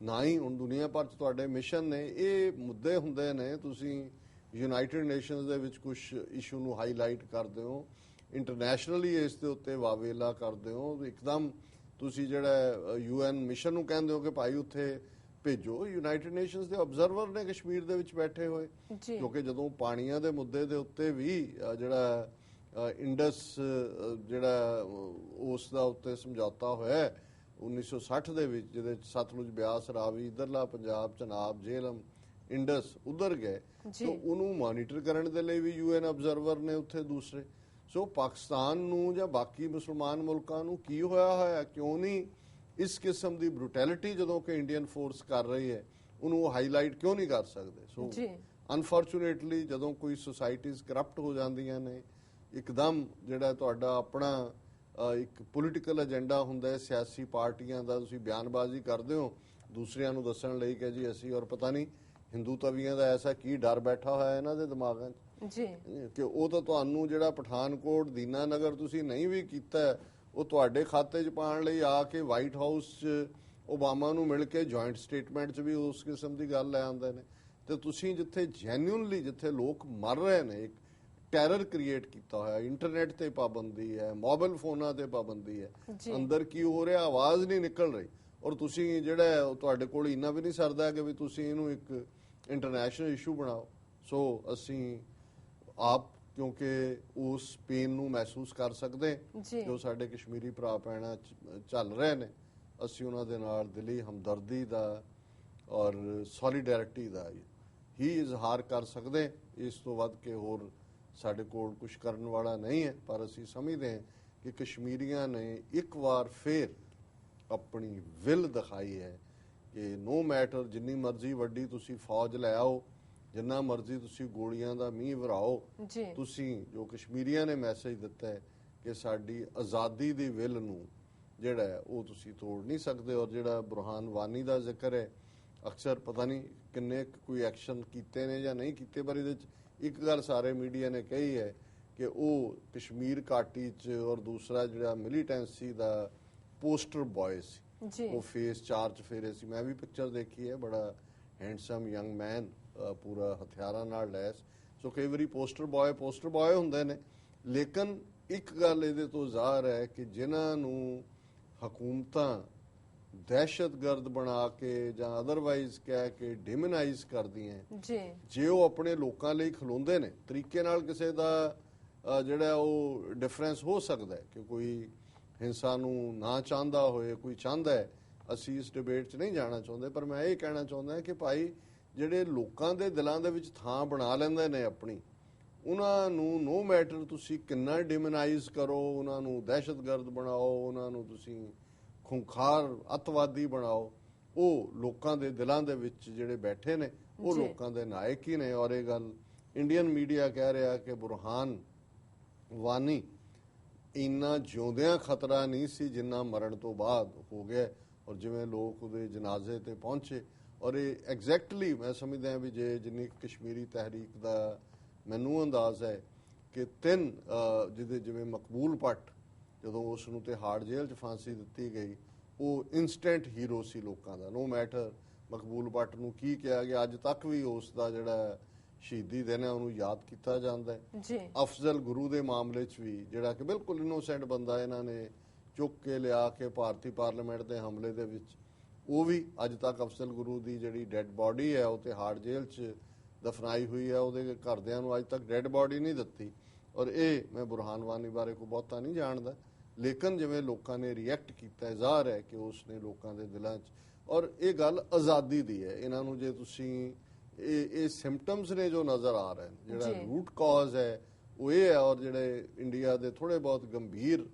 ਨਾ ਹੀ ਹੁਣ ਦੁਨੀਆ ਭਰ 'ਚ ਤੁਹਾਡੇ ਮਿਸ਼ਨ ਨੇ, ਇਹ ਮੁੱਦੇ ਹੁੰਦੇ ਨੇ, ਤੁਸੀਂ ਯੂਨਾਈਟਿਡ ਨੇਸ਼ਨਸ ਦੇ ਵਿੱਚ ਕੁਝ ਇਸ਼ੂ ਨੂੰ ਹਾਈਲਾਈਟ ਕਰਦੇ ਹੋ, ਇੰਟਰਨੈਸ਼ਨਲੀ ਇਸ ਦੇ ਉੱਤੇ ਵਾਵੇਲਾ ਕਰਦੇ ਹੋ, ਇੱਕਦਮ ਤੁਸੀਂ ਜਿਹੜਾ UN ਮਿਸ਼ਨ ਨੂੰ ਕਹਿੰਦੇ ਹੋ ਕਿ ਭਾਈ ਉੱਥੇ ਭੇਜੋ। ਯੂਨਾਈਟਿਡ ਨੇਸ਼ਨਸ ਦੇ ਆਬਜ਼ਰਵਰ ਨੇ ਕਸ਼ਮੀਰ ਦੇ ਵਿੱਚ ਬੈਠੇ ਹੋਏ, ਕਿਉਂਕਿ ਜਦੋਂ ਪਾਣੀਆਂ ਦੇ ਮੁੱਦੇ ਦੇ ਉੱਤੇ ਵੀ ਜਿਹੜਾ ਇੰਡਸ ਜਿਹੜਾ ਉਸ ਦਾ ਉੱਤੇ ਸਮਝੌਤਾ ਹੋਇਆ 1960 ਦੇ ਵਿੱਚ, ਜਿਹਦੇ ਚ ਸਤਲੁਜ, ਬਿਆਸ, ਰਾਵੀ, ਇਧਰਲਾ ਪੰਜਾਬ, ਚਨਾਬ, ਜੇਹਲਮ, ਇੰਡਸ ਉਧਰ ਗਏ, ਤਾਂ ਉਹਨੂੰ ਮੋਨੀਟਰ ਕਰਨ ਦੇ ਲਈ ਵੀ UN ਆਬਜ਼ਰਵਰ ਨੇ ਉੱਥੇ ਦੂਸਰੇ। ਸੋ ਪਾਕਿਸਤਾਨ ਨੂੰ ਜਾਂ ਬਾਕੀ ਮੁਸਲਮਾਨ ਮੁਲਕਾਂ ਨੂੰ ਕੀ ਹੋਇਆ, ਕਿਉਂ ਨਹੀਂ ਇਸ ਕਿਸਮ ਦੀ ਬਰੂਟੈਲਿਟੀ ਜਦੋਂ ਕਿ ਇੰਡੀਅਨ ਫੋਰਸ ਕਰ ਰਹੀ ਹੈ ਉਹਨੂੰ ਹਾਈਲਾਈਟ ਕਿਉਂ ਨਹੀਂ ਕਰ ਸਕਦੇ? ਸੋ ਅਨਫੋਰਚੂਨੇਟਲੀ ਜਦੋਂ ਕੋਈ ਸੁਸਾਇਟੀਜ਼ ਕਰਪਟ ਹੋ ਜਾਂਦੀਆਂ ਨੇ, ਇੱਕਦਮ ਜਿਹੜਾ ਤੁਹਾਡਾ ਆਪਣਾ ਇੱਕ ਪੋਲੀਟੀਕਲ ਏਜੰਡਾ ਹੁੰਦਾ ਹੈ ਸਿਆਸੀ ਪਾਰਟੀਆਂ ਦਾ, ਤੁਸੀਂ ਬਿਆਨਬਾਜ਼ੀ ਕਰਦੇ ਹੋ ਦੂਸਰਿਆਂ ਨੂੰ ਦੱਸਣ ਲਈ ਕਿ ਜੀ ਅਸੀਂ, ਔਰ ਪਤਾ ਨਹੀਂ ਹਿੰਦੂ ਤਵੀਆਂ ਦਾ ਐਸਾ ਕੀ ਡਰ ਬੈਠਾ ਹੋਇਆ ਇਹਨਾਂ ਦੇ ਦਿਮਾਗਾਂ 'ਚ ਕਿ ਉਹ ਤਾਂ ਤੁਹਾਨੂੰ ਜਿਹੜਾ ਪਠਾਨਕੋਟ, ਦੀਨਾਨਗਰ ਤੁਸੀਂ ਨਹੀਂ ਵੀ ਕੀਤਾ, ਉਹ ਤੁਹਾਡੇ ਖਾਤੇ 'ਚ ਪਾਉਣ ਲਈ ਆ ਕੇ ਵਾਈਟ ਹਾਊਸ 'ਚ ਓਬਾਮਾ ਨੂੰ ਮਿਲ ਕੇ ਜੁਆਇੰਟ ਸਟੇਟਮੈਂਟ 'ਚ ਵੀ ਉਸ ਕਿਸਮ ਦੀ ਗੱਲ ਲੈ ਆਉਂਦੇ ਨੇ। ਤੇ ਤੁਸੀਂ ਜਿੱਥੇ ਜੈਨੂਇਨਲੀ, ਜਿੱਥੇ ਲੋਕ ਮਰ ਰਹੇ ਨੇ, ਇੱਕ ਟੈਰਰ ਕ੍ਰੀਏਟ ਕੀਤਾ ਹੋਇਆ, ਇੰਟਰਨੈਟ ਤੇ ਪਾਬੰਦੀ ਹੈ, ਮੋਬਾਈਲ ਫੋਨਾਂ ਤੇ ਪਾਬੰਦੀ ਹੈ, ਅੰਦਰ ਕੀ ਹੋ ਰਿਹਾ ਆਵਾਜ਼ ਨਹੀਂ ਨਿਕਲ ਰਹੀ, ਔਰ ਤੁਸੀਂ ਜਿਹੜਾ ਤੁਹਾਡੇ ਕੋਲ ਇੰਨਾ ਵੀ ਨਹੀਂ ਸਰਦਾ ਕਿ ਵੀ ਤੁਸੀਂ ਇਹਨੂੰ ਇੱਕ ਇੰਟਰਨੈਸ਼ਨਲ ਇਸ਼ੂ ਬਣਾਓ। ਸੋ ਅਸੀਂ ਆਪ ਕਿਉਂਕਿ ਉਸ ਪੇਨ ਨੂੰ ਮਹਿਸੂਸ ਕਰ ਸਕਦੇ ਜੋ ਸਾਡੇ ਕਸ਼ਮੀਰੀ ਭਰਾ ਭੈਣਾਂ ਚੱਲ ਰਹੇ ਨੇ, ਅਸੀਂ ਉਹਨਾਂ ਦੇ ਨਾਲ ਦਿਲੀ ਹਮਦਰਦੀ ਦਾ ਔਰ ਸੋਲੀਡੈਰਿਟੀ ਦਾ ਹੀ ਇਜ਼ਹਾਰ ਕਰ ਸਕਦੇ। ਇਸ ਤੋਂ ਵੱਧ ਕੇ ਹੋਰ ਸਾਡੇ ਕੋਲ ਕੁਝ ਕਰਨ ਵਾਲਾ ਨਹੀਂ ਹੈ, ਪਰ ਅਸੀਂ ਸਮਝਦੇ ਹਾਂ ਕਿ ਕਸ਼ਮੀਰੀਆਂ ਨੇ ਇੱਕ ਵਾਰ ਫੇਰ ਆਪਣੀ ਵਿਲ ਦਿਖਾਈ ਹੈ ਕਿ ਨੋ ਮੈਟਰ ਜਿੰਨੀ ਮਰਜ਼ੀ ਵੱਡੀ ਤੁਸੀਂ ਫੌਜ ਲੈ ਆਓ, ਜਿੰਨਾ ਮਰਜ਼ੀ ਤੁਸੀਂ ਗੋਲੀਆਂ ਦਾ ਮੀਂਹ ਵਰਾਓ, ਤੁਸੀਂ ਜੋ ਕਸ਼ਮੀਰੀਆਂ ਨੇ ਮੈਸੇਜ ਦਿੱਤਾ ਹੈ ਕਿ ਸਾਡੀ ਆਜ਼ਾਦੀ ਦੀ ਵਿਲ ਨੂੰ ਜਿਹੜਾ ਹੈ ਉਹ ਤੁਸੀਂ ਤੋੜ ਨਹੀਂ ਸਕਦੇ। ਔਰ ਜਿਹੜਾ ਬੁਰਹਾਨ ਵਾਨੀ ਦਾ ਜ਼ਿਕਰ ਹੈ, ਅਕਸਰ ਪਤਾ ਨਹੀਂ ਕਿੰਨੇ ਕੋਈ ਐਕਸ਼ਨ ਕੀਤੇ ਨੇ ਜਾਂ ਨਹੀਂ ਕੀਤੇ, ਪਰ ਇਹਦੇ 'ਚ ਇੱਕ ਗੱਲ ਸਾਰੇ ਮੀਡੀਆ ਨੇ ਕਹੀ ਹੈ ਕਿ ਉਹ ਕਸ਼ਮੀਰ ਘਾਟੀ 'ਚ ਔਰ ਦੂਸਰਾ ਜਿਹੜਾ ਮਿਲੀਟੈਂਸੀ ਦਾ ਪੋਸਟਰ ਬॉय ਸੀ, ਉਹ ਫੇਸ 4 'ਚ ਫੇਰੇ ਸੀ। ਮੈਂ ਵੀ ਪਿਕਚਰ ਦੇਖੀ ਹੈ, ਬੜਾ ਹੈਂਡਸਮ ਯੰਗ ਮੈਨ, ਪੂਰਾ ਹਥਿਆਰਾਂ ਨਾਲ ਲੈਸ। ਸੋ ਕਈ ਵਾਰੀ ਪੋਸਟਰ ਬॉय ਹੁੰਦੇ ਨੇ, ਲੇਕਿਨ ਇੱਕ ਗੱਲ ਇਹਦੇ ਤੋਂ ਜ਼ਾਹਰ ਹੈ ਕਿ ਜਿਨ੍ਹਾਂ ਨੂੰ ਹਕੂਮਤਾਂ ਦਹਿਸ਼ਤਗਰਦ ਬਣਾ ਕੇ ਜਾਂ ਅਦਰਵਾਈਜ਼ ਕਹਿ ਕੇ ਡਿਮਨਾਈਜ਼ ਕਰਦੀਆਂ, ਜੇ ਉਹ ਆਪਣੇ ਲੋਕਾਂ ਲਈ ਖਲੋਂਦੇ ਨੇ ਤਰੀਕੇ ਨਾਲ, ਕਿਸੇ ਦਾ ਜਿਹੜਾ ਉਹ ਡਿਫਰੈਂਸ ਹੋ ਸਕਦਾ ਹੈ ਕਿ ਕੋਈ ਹਿੰਸਾ ਨੂੰ ਨਾ ਚਾਹੁੰਦਾ ਹੋਏ, ਕੋਈ ਚਾਹੁੰਦਾ ਹੈ, ਅਸੀਂ ਇਸ ਡਿਬੇਟ 'ਚ ਨਹੀਂ ਜਾਣਾ ਚਾਹੁੰਦੇ, ਪਰ ਮੈਂ ਇਹ ਕਹਿਣਾ ਚਾਹੁੰਦਾ ਕਿ ਭਾਈ ਜਿਹੜੇ ਲੋਕਾਂ ਦੇ ਦਿਲਾਂ ਦੇ ਵਿੱਚ ਥਾਂ ਬਣਾ ਲੈਂਦੇ ਨੇ ਆਪਣੀ, ਉਹਨਾਂ ਨੂੰ ਨੋ ਮੈਟਰ ਤੁਸੀਂ ਕਿੰਨਾ ਡਿਮਨਾਈਜ਼ ਕਰੋ, ਉਹਨਾਂ ਨੂੰ ਦਹਿਸ਼ਤਗਰਦ ਬਣਾਓ, ਉਹਨਾਂ ਨੂੰ ਤੁਸੀਂ ਖੁੰਖਾਰ ਅੱਤਵਾਦੀ ਬਣਾਓ, ਉਹ ਲੋਕਾਂ ਦੇ ਦਿਲਾਂ ਦੇ ਵਿੱਚ ਜਿਹੜੇ ਬੈਠੇ ਨੇ ਉਹ ਲੋਕਾਂ ਦੇ ਨਾਇਕ ਹੀ ਨੇ। ਔਰ ਇਹ ਗੱਲ ਇੰਡੀਅਨ ਮੀਡੀਆ ਕਹਿ ਰਿਹਾ ਕਿ ਬੁਰਹਾਨ ਵਾਨੀ ਇੰਨਾ ਜਿਉਂਦਿਆਂ ਖਤਰਾ ਨਹੀਂ ਸੀ ਜਿੰਨਾ ਮਰਨ ਤੋਂ ਬਾਅਦ ਹੋ ਗਿਆ। ਔਰ ਜਿਵੇਂ ਲੋਕ ਉਹਦੇ ਜਨਾਜ਼ੇ ਤੇ ਪਹੁੰਚੇ, ਔਰ ਇਹ ਐਗਜ਼ੈਕਟਲੀ ਮੈਂ ਸਮਝਦਾ ਵੀ ਜੇ ਜਿੰਨੀ ਕਸ਼ਮੀਰੀ ਤਹਿਰੀਕ ਦਾ ਮੈਨੂੰ ਅੰਦਾਜ਼ ਹੈ ਕਿ ਤਿੰਨ ਜਿਹਦੇ ਜਿਵੇਂ ਮਕਬੂਲ ਭੱਟ ਜਦੋਂ ਉਸ ਨੂੰ ਤਿਹਾੜ ਜੇਲ੍ਹ 'ਚ ਫਾਂਸੀ ਦਿੱਤੀ ਗਈ, ਉਹ ਇਨਸਟੈਂਟ ਹੀਰੋ ਸੀ ਲੋਕਾਂ ਦਾ। ਨੋ ਮੈਟਰ ਮਕਬੂਲ ਭੱਟ ਨੂੰ ਕੀ ਕਿਹਾ ਗਿਆ, ਅੱਜ ਤੱਕ ਵੀ ਉਸ ਦਾ ਜਿਹੜਾ ਸ਼ਹੀਦੀ ਦਿਨ ਹੈ ਉਹਨੂੰ ਯਾਦ ਕੀਤਾ ਜਾਂਦਾ ਹੈ ਜੀ। ਅਫਜ਼ਲ ਗੁਰੂ ਦੇ ਮਾਮਲੇ 'ਚ ਵੀ ਜਿਹੜਾ ਕਿ ਬਿਲਕੁਲ ਇਨੋਸੈਂਟ ਬੰਦਾ ਇਹਨਾਂ ਨੇ ਚੁੱਕ ਕੇ ਲਿਆ ਕੇ ਭਾਰਤੀ ਪਾਰਲੀਮੈਂਟ ਦੇ ਹਮਲੇ ਦੇ ਵਿੱਚ, ਉਹ ਵੀ ਅੱਜ ਤੱਕ ਅਫਜ਼ਲ ਗੁਰੂ ਦੀ ਜਿਹੜੀ ਡੈੱਡ ਬਾਡੀ ਹੈ ਉਹ ਤਿਹਾੜ ਜੇਲ੍ਹ 'ਚ ਦਫਨਾਈ ਹੋਈ ਹੈ, ਉਹਦੇ ਘਰਦਿਆਂ ਨੂੰ ਅੱਜ ਤੱਕ ਡੈੱਡ ਬਾਡੀ ਨਹੀਂ ਦਿੱਤੀ। ਔਰ ਇਹ ਮੈਂ ਬੁਰਹਾਨ ਵਾਨੀ ਬਾਰੇ ਕੋਈ ਬਹੁਤਾ ਨਹੀਂ ਜਾਣਦਾ, ਲੇਕਿਨ ਜਿਵੇਂ ਲੋਕਾਂ ਨੇ ਰਿਐਕਟ ਕੀਤਾ, ਜ਼ਾਹਰ ਹੈ ਕਿ ਉਸ ਨੇ ਲੋਕਾਂ ਦੇ ਦਿਲਾਂ 'ਚ, ਔਰ ਇਹ ਗੱਲ ਆਜ਼ਾਦੀ ਦੀ ਹੈ। ਇਹਨਾਂ ਨੂੰ ਜੇ ਤੁਸੀਂ ਇਹ ਸਿੰਪਟਮਸ ਨੇ ਜੋ ਨਜ਼ਰ ਆ ਰਹੇ ਨੇ, ਜਿਹੜਾ ਰੂਟ ਕਾਜ਼ ਹੈ ਉਹ ਇਹ ਹੈ। ਔਰ ਜਿਹੜੇ ਇੰਡੀਆ ਦੇ ਥੋੜੇ ਬਹੁਤ ਗੰਭੀਰ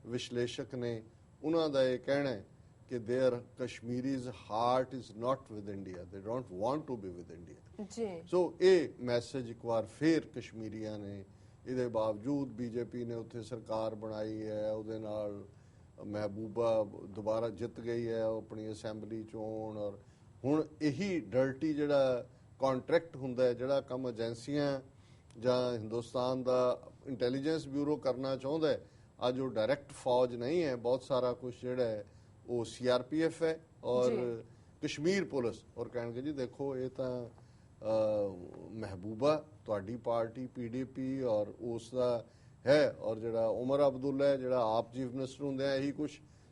ਵਿਸ਼ਲੇਸ਼ਕ ਨੇ ਉਹਨਾਂ ਦਾ ਇਹ ਕਹਿਣਾ ਹੈ ਕਿ there कश्मीरी's heart is not with India, they don't want to be with India ਜੀ। ਸੋ ਇਹ ਮੈਸੇਜ ਇੱਕ ਵਾਰ ਫੇਰ ਕਸ਼ਮੀਰੀਆਂ ਨੇ, ਇਹਦੇ ਬਾਵਜੂਦ ਬੀਜੇਪੀ ਨੇ ਉੱਥੇ ਸਰਕਾਰ ਬਣਾਈ ਹੈ, ਉਹਦੇ ਨਾਲ ਮਹਿਬੂਬਾ ਦੁਬਾਰਾ ਜਿੱਤ ਗਈ ਹੈ ਆਪਣੀ ਅਸੈਂਬਲੀ ਚੋਣ, ਔਰ ਹੁਣ ਇਹੀ ਡਰਟੀ ਜਿਹੜਾ ਕੰਟਰੈਕਟ ਹੁੰਦਾ ਹੈ, ਜਿਹੜਾ ਕੰਮ ਏਜੰਸੀਆਂ ਜਾਂ ਹਿੰਦੁਸਤਾਨ ਦਾ ਇੰਟੈਲੀਜੈਂਸ ਬਿਊਰੋ ਕਰਨਾ ਚਾਹੁੰਦਾ ਹੈ, ਅੱਜ ਉਹ ਡਾਇਰੈਕਟ ਫੌਜ ਨਹੀਂ ਹੈ, ਬਹੁਤ ਸਾਰਾ ਕੁਝ ਜਿਹੜਾ ਹੈ ਉਹ CRPF ਹੈ ਔਰ ਕਸ਼ਮੀਰ ਪੁਲਿਸ। ਔਰ ਕਹਿਣਗੇ ਜੀ ਦੇਖੋ ਇਹ ਤਾਂ ਮਹਿਬੂਬਾ ਤੁਹਾਡੀ ਪਾਰਟੀ PDP ਔਰ ਉਸ ਦਾ ਹੈ, ਔਰ ਜਿਹੜਾ ਉਮਰ ਅਬਦੁੱਲਾ ਹੈ ਜਿਹੜਾ ਆਪ ਚੀਫ ਮਿਨਿਸਟਰ ਹੁੰਦੇ ਆ ਇਹੀ ਕੁਝ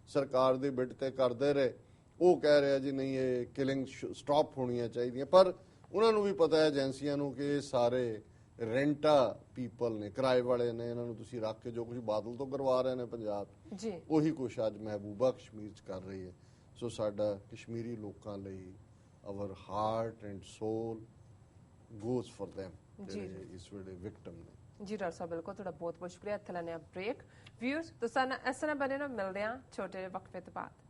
ਸਰਕਾਰ ਦੇ ਬਿੱਟ ਤੇ ਕਰਦੇ ਰਹੇ, ਉਹ ਕਹਿ ਰਿਹਾ ਜੀ ਨਹੀਂ ਇਹ ਕਿਲਿੰਗ ਸਟਾਪ ਹੋਣੀਆਂ ਚਾਹੀਦੀਆਂ। ਪਰ ਉਹਨਾਂ ਨੂੰ ਵੀ ਪਤਾ ਹੈ ਏਜੰਸੀਆਂ ਨੂੰ ਕਿ ਇਹ ਸਾਰੇ ਰੈਂਟਾ ਪੀਪਲ ਨੇ, ਕਿਰਾਏ ਵਾਲੇ ਨੇ, ਇਹਨਾਂ ਨੂੰ ਤੁਸੀਂ ਰੱਖ ਕੇ ਜੋ ਕੁਝ ਬਾਦਲ ਤੋਂ ਕਰਵਾ ਰਹੇ ਨੇ ਪੰਜਾਬ ਜੀ, ਉਹੀ ਕੁਛ ਅੱਜ ਮਹਿਬੂਬਾ ਕਸ਼ਮੀਰ 'ਚ ਕਰ ਰਹੀ ਹੈ। ਸੋ ਸਾਡਾ ਕਸ਼ਮੀਰੀ ਲੋਕਾਂ ਲਈ our heart and soul goes for them ਜਿਹੜੇ ਇਸ ਵੇਲੇ ਵਿਕਟਮ ਨੇ ਜੀ। ਡਾਕਟਰ ਸਾਹਿਬ ਬਿਲਕੁਲ ਤੁਹਾਡਾ ਬਹੁਤ ਬਹੁਤ ਸ਼ੁਕਰੀਆ। ਇੱਥੇ ਲੈਣੇ ਆ ਬ੍ਰੇਕ। ਵਿਊਅਰਸ ਤੁਸੀਂ ਇਸ ਤਰ੍ਹਾਂ ਬਣੇ ਨੂੰ ਮਿਲਦੇ ਆ ਛੋਟੇ ਵਕਫੇ ਤੋਂ ਬਾਅਦ।